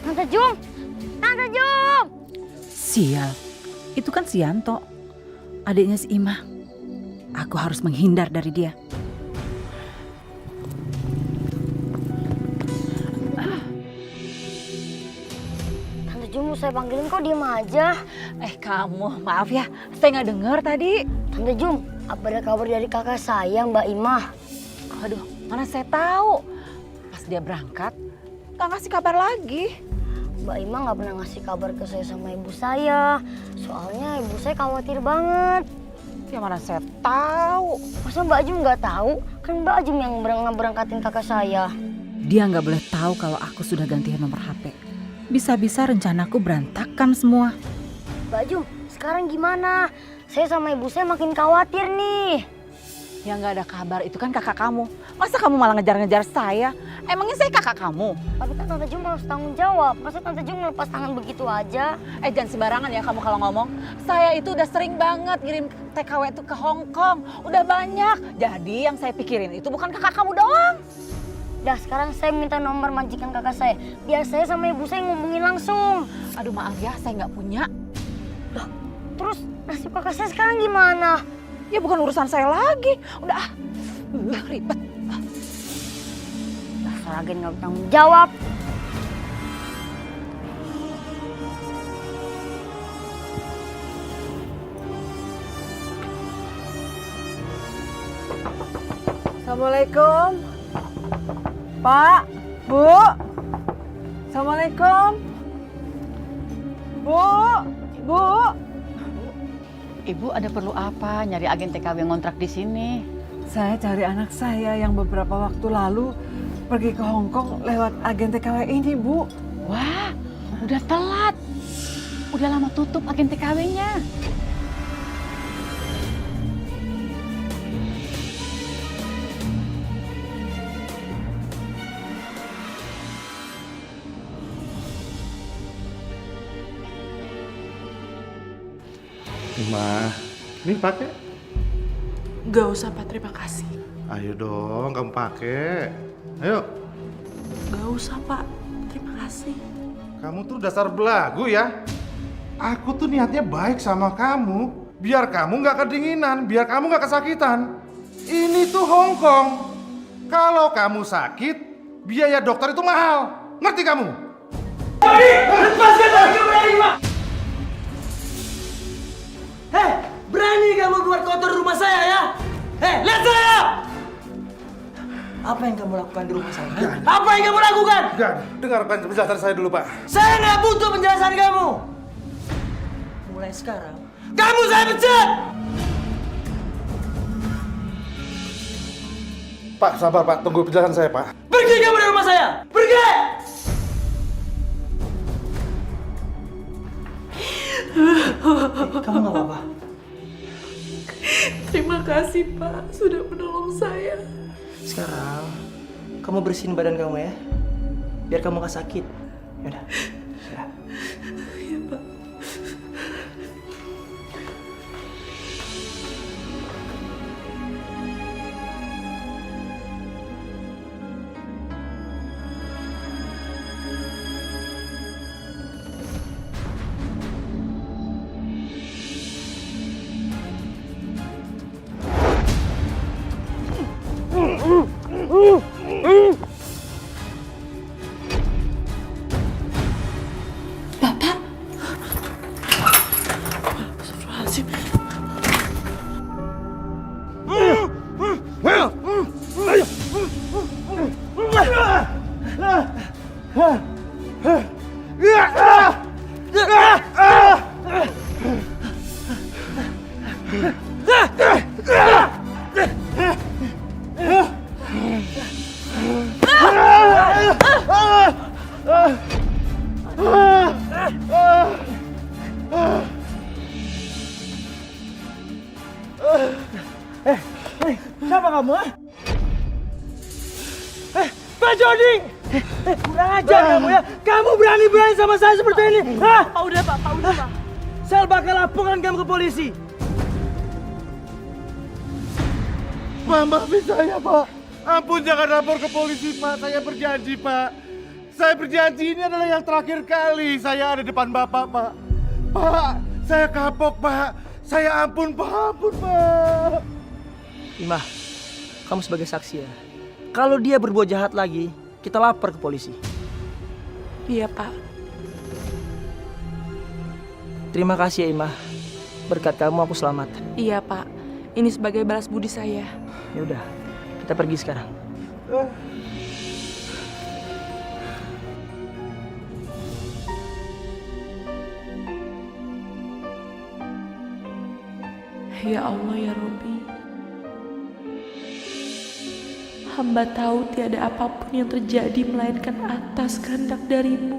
Tante Jum! Tante Jum! Sial, itu kan si Yanto, adiknya si Ima. Aku harus menghindar dari dia. Tante Jum, saya panggilin kok diem aja. Kamu, maaf ya, saya nggak dengar tadi. Tante Jum, apa ada kabar dari kakak saya, Mbak Imah? Aduh, mana saya tahu. Pas dia berangkat, nggak ngasih kabar lagi. Mbak Imah nggak pernah ngasih kabar ke saya sama ibu saya. Soalnya ibu saya khawatir banget. Ya mana saya tahu. Masa Mbak Jum nggak tahu? Kan Mbak Jum yang berangkatin kakak saya. Dia nggak boleh tahu kalau aku sudah ganti nomor HP. Bisa-bisa rencanaku berantakan semua. Mbak Jum, sekarang gimana? Saya sama ibu saya makin khawatir nih. Ya nggak ada kabar, itu kan kakak kamu. Masa kamu malah ngejar-ngejar saya? Emangnya saya kakak kamu? Tapi kan Tante Jum harus tanggung jawab. Masa Tante Jum melepas tangan begitu aja? Jangan sembarangan ya kamu kalau ngomong. Saya itu udah sering banget ngirim TKW itu ke Hong Kong. Udah banyak. Jadi yang saya pikirin itu bukan kakak kamu doang. Dah, sekarang saya minta nomor majikan kakak saya. Biar saya sama ibu saya ngomongin langsung. Aduh maaf ya, saya nggak punya. Loh, terus nasib kakak saya sekarang gimana? Ya bukan urusan saya lagi. Udah ribet. Dasar agen nggak bertanggung jawab. Assalamualaikum. Pak, Bu. Assalamualaikum. Bu. Ibu ada perlu apa nyari agen TKW yang ngontrak di sini? Saya cari anak saya yang beberapa waktu lalu pergi ke Hong Kong lewat agen TKW ini, Bu. Wah, udah telat. Udah lama tutup agen TKW-nya. Ima, ini pakai. Gak usah Pak, terima kasih. Ayo dong, kamu pakai. Ayo. Gak usah Pak, terima kasih. Kamu tuh dasar belagu ya. Aku tuh niatnya baik sama kamu. Biar kamu nggak kedinginan, biar kamu nggak kesakitan. Ini tuh Hong Kong. Kalau kamu sakit, biaya dokter itu mahal. Ngerti kamu? Lepaskan lagi Ima! Hei, berani kamu buat kotor rumah saya ya? Hei, lihat saya! Apa yang kamu lakukan di rumah saya? Apa yang kamu lakukan? Gan, dengarkan penjelasan saya dulu, Pak. Saya nggak butuh penjelasan kamu. Mulai sekarang, kamu saya pecat! Pak, sabar Pak, tunggu penjelasan saya Pak. Pergi kamu dari rumah saya! Pergi! Kamu nggak apa-apa? Terima kasih Pak, sudah menolong saya. Sekarang, kamu bersihin badan kamu ya. Biar kamu nggak sakit. Yaudah. Sudah. Iya Pak. Bapak. Astagfirullahaladzim. Siapa kamu, ha? Pak Jody! Kurang ajar kamu ya! Kamu berani-berani sama saya seperti ini, ha? Pak udah Pak, Pak. Saya bakal laporkan kamu ke polisi. Pak, maafin saya Pak. Ampun, jangan lapor ke polisi Pak. Saya berjanji Pak. Saya berjanji ini adalah yang terakhir kali saya ada depan Bapak Pak. Pak, saya kapok Pak. Saya ampun Pak. Ima, kamu sebagai saksi ya. Kalau dia berbuat jahat lagi, kita lapor ke polisi. Iya Pak. Terima kasih ya Ima. Berkat kamu aku selamat. Iya Pak. Ini sebagai balas budi saya. Ya udah, kita pergi sekarang. Ya Allah ya Robbi, hamba tahu tiada apapun yang terjadi melainkan atas kehendak darimu.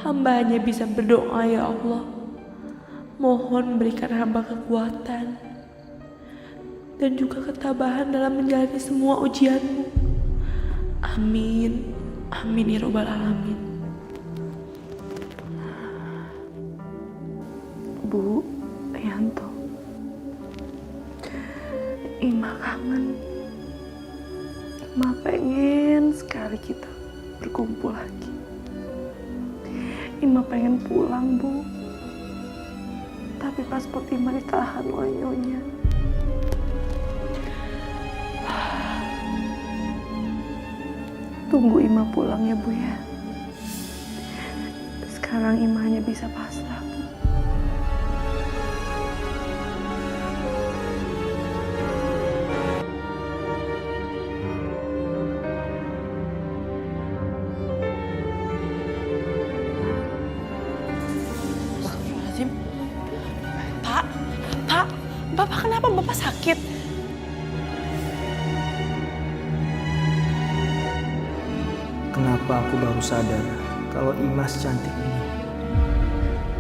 Hamba hanya bisa berdoa ya Allah, mohon berikan hamba kekuatan dan juga ketabahan dalam menjalani semua ujianmu. Amin, amin ya Rabbal Alamin. Bu, Yanto, Ima kangen. Ima pengen sekali kita berkumpul lagi. Ima pengen pulang, Bu. Tapi paspor Ima ditahan oleh nyonya. Tunggu Ima pulang ya, Bu ya. Sekarang Ima hanya bisa pasrah, Bu. Astagfirullahaladzim. Pak, Bapak kenapa? Bapak sakit? Kenapa aku baru sadar kalau Ima secantik ini?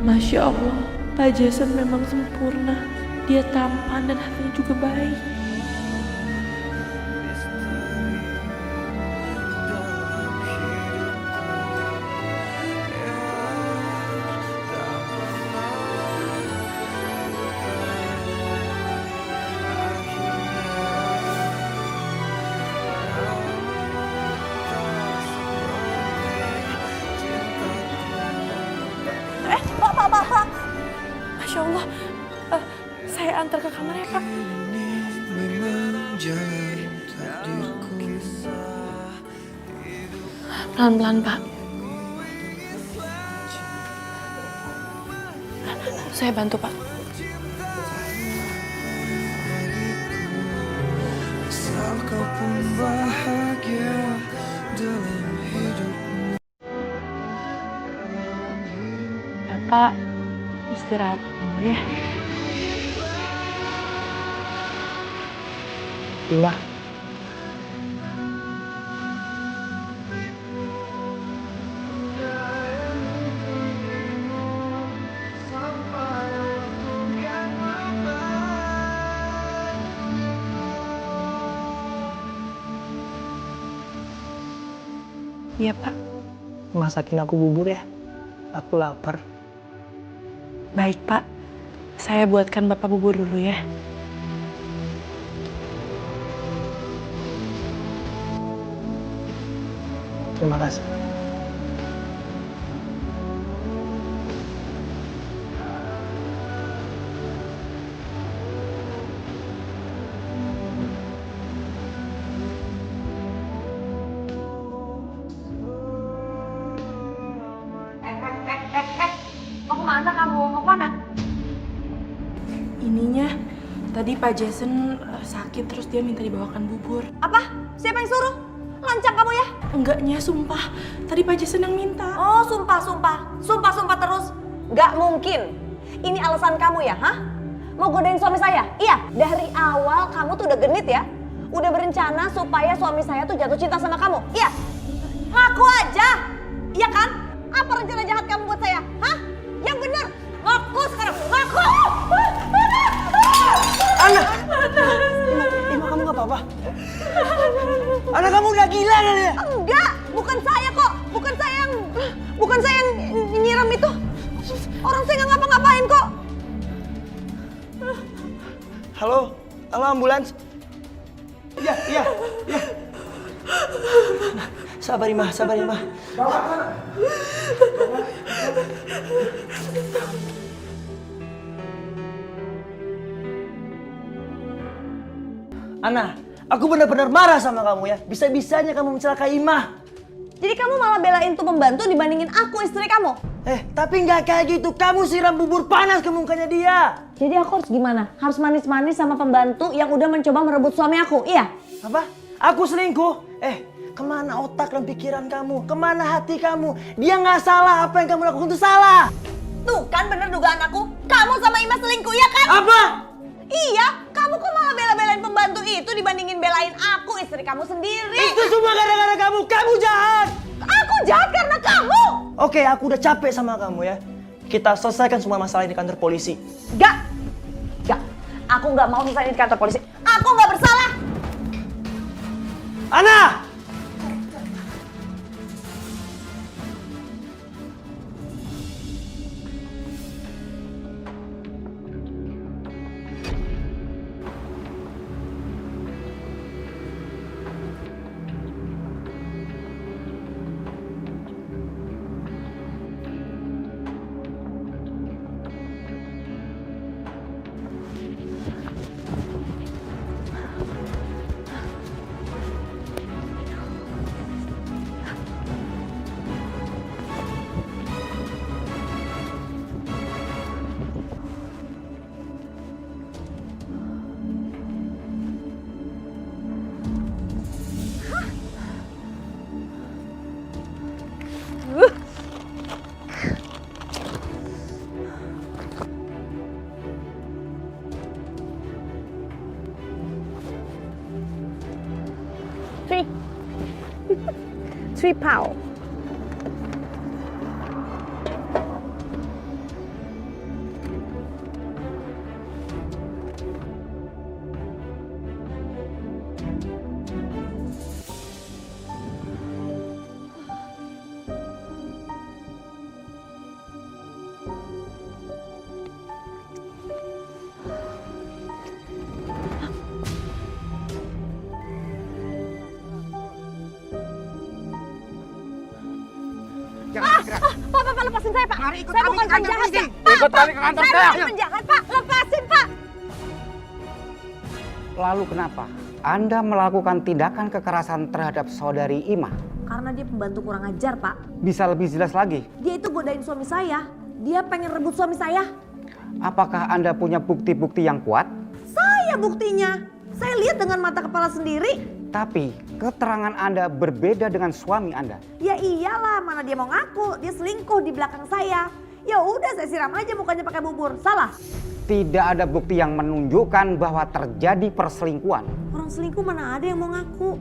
Masya Allah, Pak Jason memang sempurna. Dia tampan dan hatinya juga baik. Pelan-pelan, Pak. Saya bantu, Pak. Bapak istirahat dulu ya. Ima, Iya, Pak. masakin aku bubur ya. Aku lapar. Baik, Pak. Saya buatkan Bapak bubur dulu ya. Terima kasih. Mau kemana kamu? Mau kemana? Ininya, tadi Pak Jason sakit terus dia minta dibawakan bubur. Apa? Siapa yang suruh? Lancang kamu ya? Enggaknya, sumpah. Tadi Pak Jason yang minta. Oh, sumpah terus. Nggak mungkin. Ini alasan kamu ya, hah? Mau godain suami saya? Iya, dari awal kamu tuh udah genit ya. Udah berencana supaya suami saya tuh jatuh cinta sama kamu. Iya. Ngaku aja. Iya kan? Apa rencana jahat kamu buat saya? Hah? Yang bener. Ngaku sekarang. Ngaku. Ana! Ima, kamu gak apa-apa? Ana, kamu udah gila kali ya? Enggak, bukan saya kok. Bukan saya yang nyiram itu. Orang saya nggak ngapa-ngapain kok. Halo ambulans. Iya. Sabar Ima. Ana, aku benar-benar marah sama kamu ya. Bisa-bisanya kamu mencelakai Ima. Jadi kamu malah belain tuh pembantu dibandingin aku istri kamu. Tapi nggak kayak gitu. Kamu siram bubur panas ke mukanya dia. Jadi aku harus gimana? Harus manis-manis sama pembantu yang udah mencoba merebut suami aku, iya? Apa? Aku selingkuh? Kemana otak dan pikiran kamu? Kemana hati kamu? Dia nggak salah. Apa yang kamu lakukan itu salah. Tuh kan bener dugaan aku. Kamu sama Ima selingkuh, ya kan? Apa? Iya, kamu kok malah bela-belain pembantu itu dibandingin belain aku, istri kamu sendiri. Itu semua gara-gara kamu. Kamu jahat. Aku jahat karena kamu. Oke, aku udah capek sama kamu ya. Kita selesaikan semua masalah ini di kantor polisi. Gak. Aku nggak mau selesai di kantor polisi. Aku nggak bersalah. Ana! Three pound. Pak, lepasin saya, Pak. Saya bukan penjahat, Pak. Ikut kami ke kantor saya. Bukan penjahat, Pak. Lepasin, Pak. Lalu kenapa Anda melakukan tindakan kekerasan terhadap saudari Ima? karena dia pembantu kurang ajar, Pak. Bisa lebih jelas lagi? Dia itu godain suami saya. Dia pengen rebut suami saya. Apakah Anda punya bukti-bukti yang kuat? Saya buktinya. Saya lihat dengan mata kepala sendiri. Tapi keterangan Anda berbeda dengan suami Anda. Ya iyalah, mana dia mau ngaku. Dia selingkuh di belakang saya. Ya udah, saya siram aja mukanya pakai bubur. Salah? Tidak ada bukti yang menunjukkan bahwa terjadi perselingkuhan. Orang selingkuh mana ada yang mau ngaku.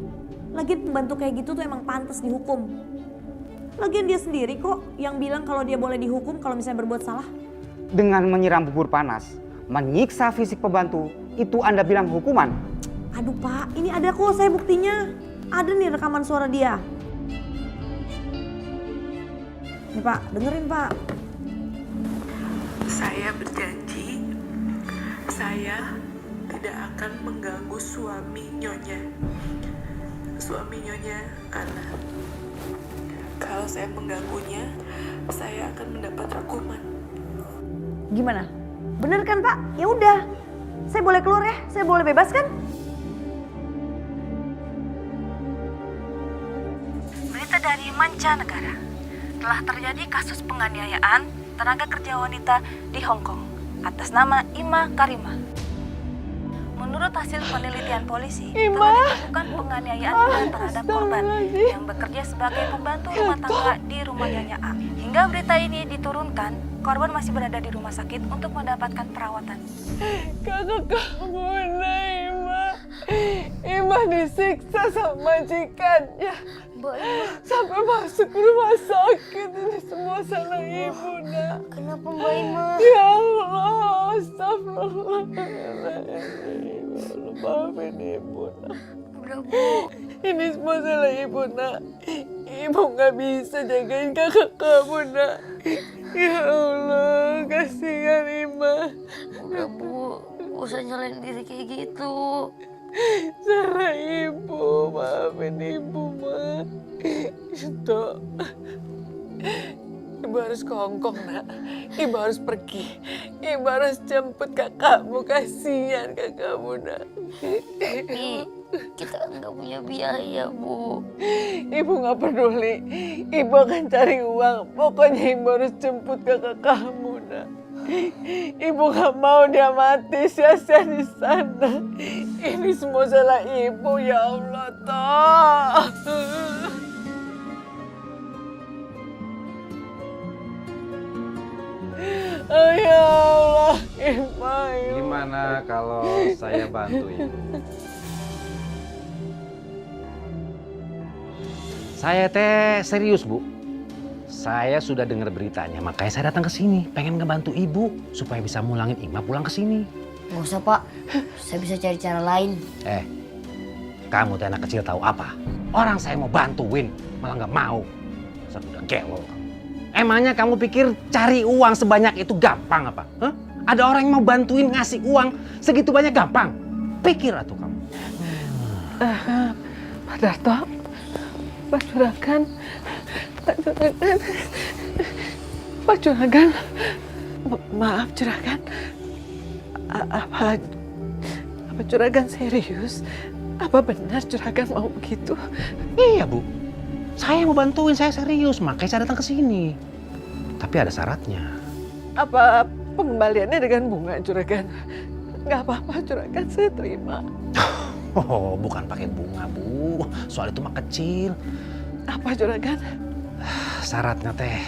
Lagian pembantu kayak gitu tuh emang pantas dihukum. Lagian dia sendiri kok yang bilang kalau dia boleh dihukum kalau misalnya berbuat salah. Dengan menyiram bubur panas, menyiksa fisik pembantu, itu Anda bilang hukuman? Aduh Pak, ini ada kok saya buktinya. Ada nih rekaman suara dia. Nih Pak, dengerin Pak. Saya berjanji, saya tidak akan mengganggu suami Nyonya. Suami Nyonya Ana. Kalau saya mengganggunya, saya akan mendapat hukuman. Gimana? Bener kan Pak? Ya udah. Saya boleh keluar ya? Saya boleh bebas kan? Berita dari mancanegara. Telah terjadi kasus penganiayaan tenaga kerja wanita di Hong Kong atas nama Ima Karima. Menurut hasil penelitian polisi, telah ditemukan penganiayaan terhadap korban yang bekerja sebagai pembantu rumah tangga di rumah Nyonya A. Hingga berita ini diturunkan, korban masih berada di rumah sakit untuk mendapatkan perawatan. Kakak kamu Ima. Ima disiksa sama majikannya. Sampai masuk rumah sakit. Ini semua salah ibu, Nak. Kenapa Mbak Ima? Ya Allah, astagfirullahaladzim. Maafin ibu, Nak. Udah Bu. Ini semua salah ibu, Nak. Ibu gak bisa jagain kakak kamu, Nak. Ya Allah, kasihan Ima. Udah Bu, gak usah nyalain diri kayak gitu. Salah ibu, maafin ibu, Ma. Itu, ibu harus ke Hong Kong, Nak. Ibu harus pergi. Ibu harus jemput kakakmu, kasihan kakakmu, Nak. Tapi kita kan gak punya biaya, Bu. Ibu gak peduli. Ibu akan cari uang. Pokoknya ibu harus jemput kakak kamu, Nak. Ibu gak mau dia mati sia-sia di sana. Ini semua salah ibu, ya Allah, toh. Oh ya Allah, Ima. Gimana kalau saya bantu ibu? Saya teh serius, Bu. Saya sudah dengar beritanya, makanya saya datang ke sini, pengen ngebantu ibu supaya bisa mulangin Ima pulang ke sini. Gak usah Pak, saya bisa cari cara lain. Kamu teh anak kecil tahu apa? Orang saya mau bantuin, malah nggak mau. Saya udah gelo. Emangnya kamu pikir cari uang sebanyak itu gampang apa? Hah? Ada orang yang mau bantuin ngasih uang segitu banyak gampang? Pikir atuh kamu. Pak Darto, Pak Juragan, Pak Juragan, maaf Juragan, apa Juragan serius? Apa benar Juragan mau begitu? Iya Bu, saya mau bantuin, saya serius, makanya saya datang ke sini. Tapi ada syaratnya. Apa pengembaliannya dengan bunga Juragan? Nggak apa-apa Juragan, saya terima. Oh, bukan pakai bunga Bu, soal itu mah kecil. Apa Juragan? Syaratnya teh,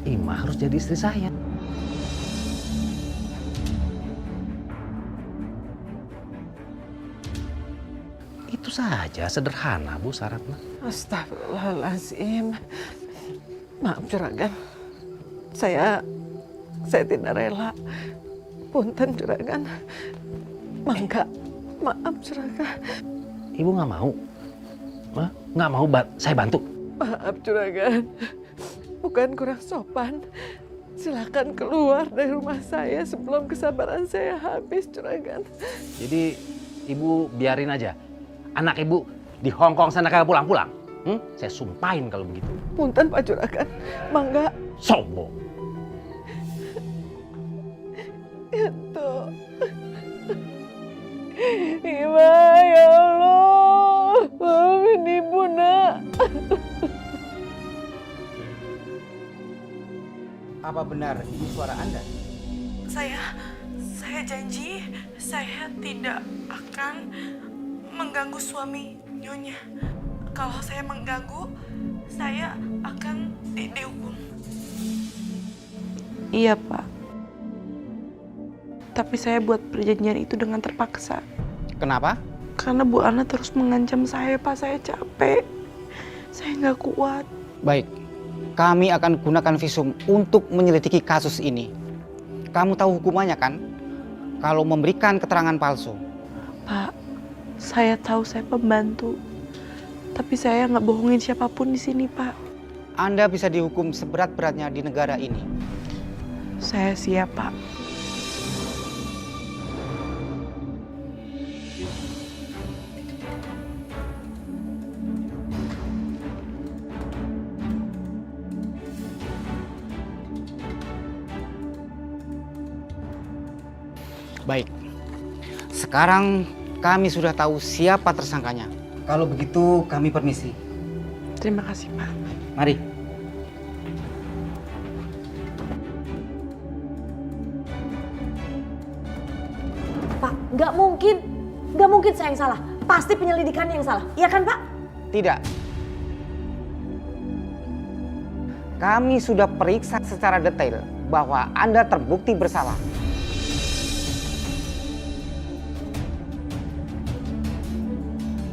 Ima harus jadi istri saya. Itu saja, sederhana Bu syaratnya. Astagfirullahaladzim. Maaf Juragan, saya tidak rela. Punten Juragan. Mangga, maaf Juragan. Ibu nggak mau? Hah? Nggak mau saya bantu? Maaf Juragan, bukan kurang sopan. Silakan keluar dari rumah saya sebelum kesabaran saya habis Juragan. Jadi ibu biarin aja anak ibu di Hong Kong sana kagak pulang-pulang. Saya sumpahin kalau begitu. Punten Pak Juragan, mangga. Sombong. Itu. Ima, ya Allah, maafin ibu Apa benar ini suara Anda? Saya janji saya tidak akan mengganggu suami Nyonya. Kalau saya mengganggu, saya akan dihukum. Iya, Pak. Tapi saya buat perjanjian itu dengan terpaksa. Kenapa? Karena Bu Ana terus mengancam saya, Pak. Saya capek. Saya nggak kuat. Baik, kami akan gunakan visum untuk menyelidiki kasus ini. Kamu tahu hukumannya kan? Kalau memberikan keterangan palsu. Pak, saya tahu saya pembantu. Tapi saya nggak bohongin siapapun di sini, Pak. Anda bisa dihukum seberat-beratnya di negara ini. Saya siap, Pak. Baik, sekarang kami sudah tahu siapa tersangkanya. Kalau begitu kami permisi. Terima kasih, Pak. Mari. Pak, nggak mungkin saya yang salah. Pasti penyelidikannya yang salah, iya kan Pak? Tidak. Kami sudah periksa secara detail bahwa Anda terbukti bersalah.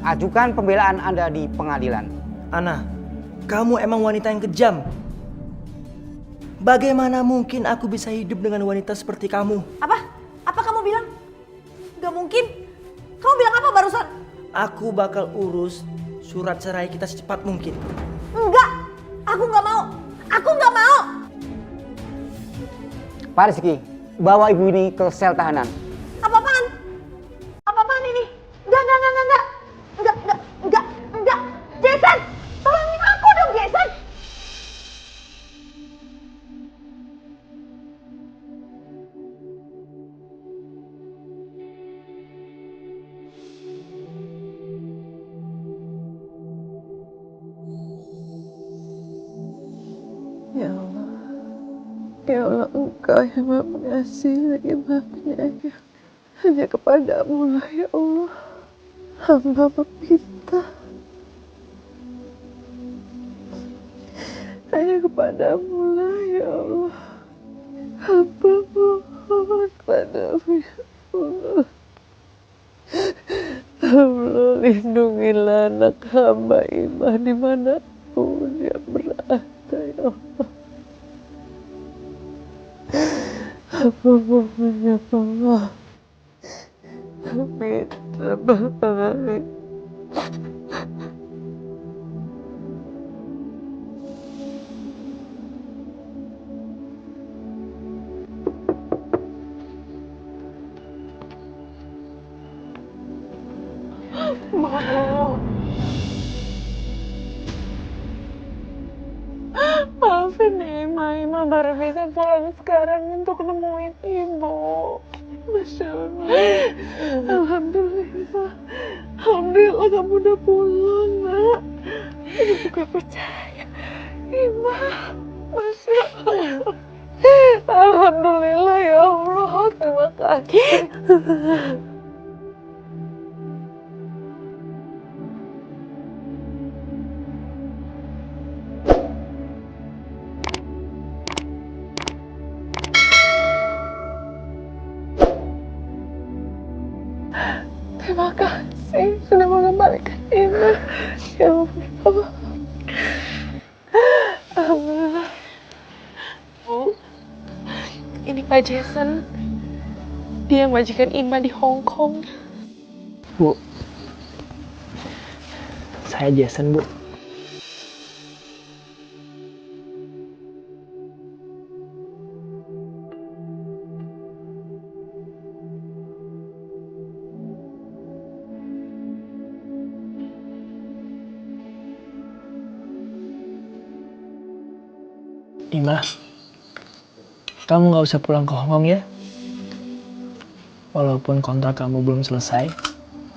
Ajukan pembelaan Anda di pengadilan. Ana, kamu emang wanita yang kejam. Bagaimana mungkin aku bisa hidup dengan wanita seperti kamu? Apa? Apa kamu bilang? Nggak mungkin. Kamu bilang apa barusan? Aku bakal urus surat cerai kita secepat mungkin. Enggak, aku nggak mau. Aku nggak mau. Pak Rizky, bawa ibu ini ke sel tahanan. Apa-apaan? Apa-apaan ini? Enggak. Jason, tolongin aku dong, Jason. Ya Allah. Ya Allah, Engkau yang Maha Pengasih lagi Maha Penyayang. Hanya kepadamu lah ya Allah. Hamba meminta. Hanya kepadamu lah ya Allah. Hamba mohon kepadamu ya Allah. Allah, lindungilah anak hamba Imah dimanapun dia berada ya Allah. Hamba mohon ya Allah. Minta baik. Maafin Ima baru bisa pulang sekarang untuk nemuin Ibu. Masya Allah. Alhamdulillah. Alhamdulillah kamu udah pulang, Nak. Ibu gak percaya. Ima, Masya Allah. Alhamdulillah ya Allah. Terima kasih. Terima kasih sudah mengembalikan Ima. Ya Allah. Alhamdulillah. Bu, ini Pak Jason. Dia yang majikan Ima di Hong Kong. Bu, saya Jason, Bu. Ima, kamu gak usah pulang ke Hong Kong ya. Walaupun kontrak kamu belum selesai.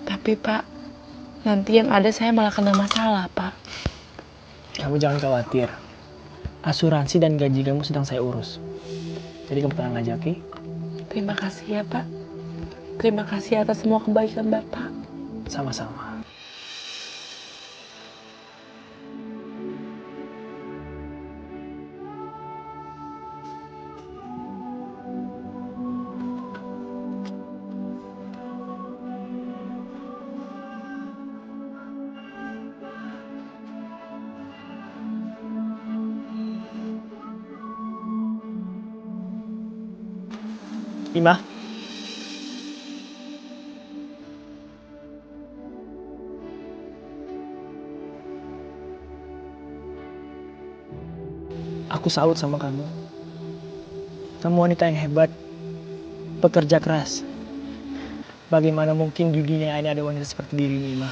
Tapi Pak, nanti yang ada saya malah kena masalah, Pak. Kamu jangan khawatir. Asuransi dan gaji kamu sedang saya urus. Jadi kamu tenang aja, oke? Terima kasih ya Pak. Terima kasih atas semua kebaikan Bapak. Sama-sama. Ima. Aku salut sama kamu. Kamu wanita yang hebat, pekerja keras. Bagaimana mungkin di dunia ini ada wanita seperti dirimu, Ima?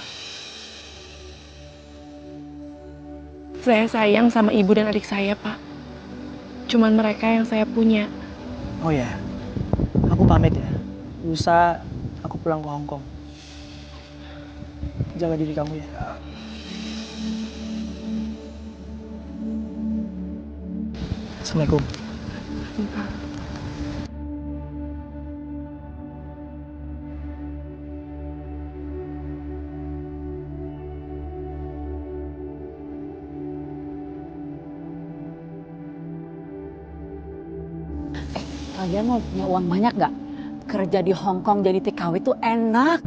Saya sayang sama ibu dan adik saya, Pak. Cuman mereka yang saya punya. Oh ya, aku pamit ya. Lusa aku pulang ke Hong Kong. Jaga diri kamu ya. Assalamualaikum. Kalian mau punya uang banyak nggak? Kerja di Hong Kong jadi TKW itu enak.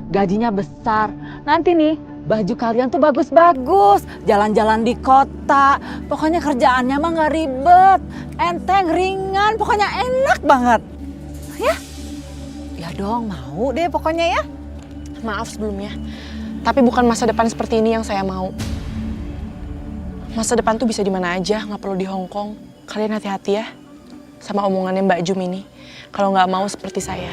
Gajinya besar. Nanti nih, baju kalian tuh bagus-bagus. Jalan-jalan di kota. Pokoknya kerjaannya mah nggak ribet. Enteng, ringan. Pokoknya enak banget. Ya? Ya dong, mau deh pokoknya ya. Maaf sebelumnya. Tapi bukan masa depan seperti ini yang saya mau. Masa depan tuh bisa di mana aja, nggak perlu di Hong Kong. Kalian hati-hati ya sama omongannya Mbak Jum ini. Kalau nggak mau seperti saya.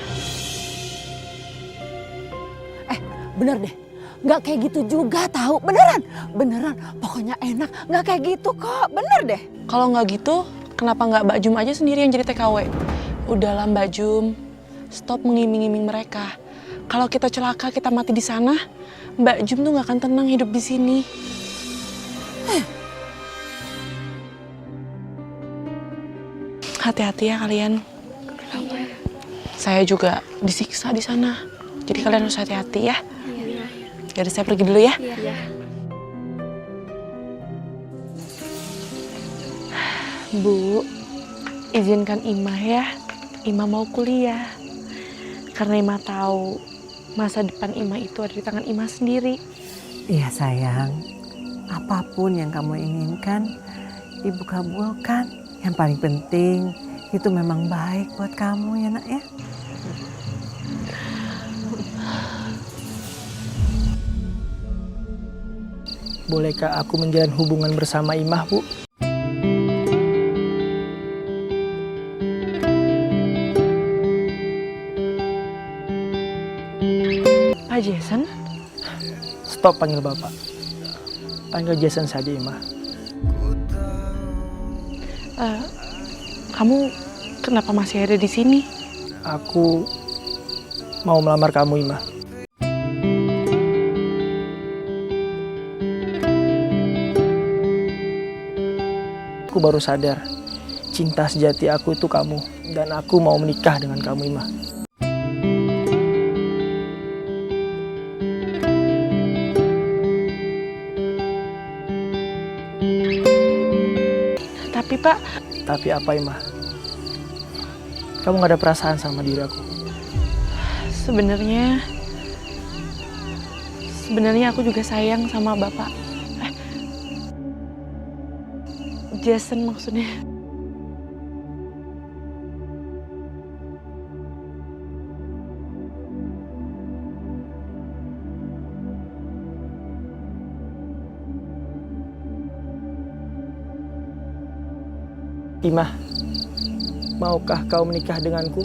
Bener deh. Nggak kayak gitu juga tahu. Beneran. Beneran. Pokoknya enak. Nggak kayak gitu kok. Bener deh. Kalau nggak gitu, kenapa nggak Mbak Jum aja sendiri yang jadi TKW? Udahlah Mbak Jum, stop mengiming-iming mereka. Kalau kita celaka, kita mati di sana, Mbak Jum tuh nggak akan tenang hidup di sini. Hati-hati ya kalian. Saya juga disiksa di sana. Jadi kalian harus hati-hati ya. Jadi saya pergi dulu ya. Bu, izinkan Ima ya. Ima mau kuliah. Karena Ima tahu masa depan Ima itu ada di tangan Ima sendiri. Iya sayang, apapun yang kamu inginkan, Ibu kabulkan. Yang paling penting itu memang baik buat kamu ya nak ya. Bolehkah aku menjalin hubungan bersama Imah, Bu? Pak Jason? Stop panggil Bapak. Panggil Jason saja, Imah. Kamu kenapa masih ada di sini? Aku mau melamar kamu, Imah. Aku baru sadar, cinta sejati aku itu kamu. Dan aku mau menikah dengan kamu, Imah. Tapi Pak... Tapi apa, Imah? Kamu gak ada perasaan sama diri aku? Sebenarnya aku juga sayang sama Bapak. Jason maksudnya. Imah, maukah kau menikah denganku?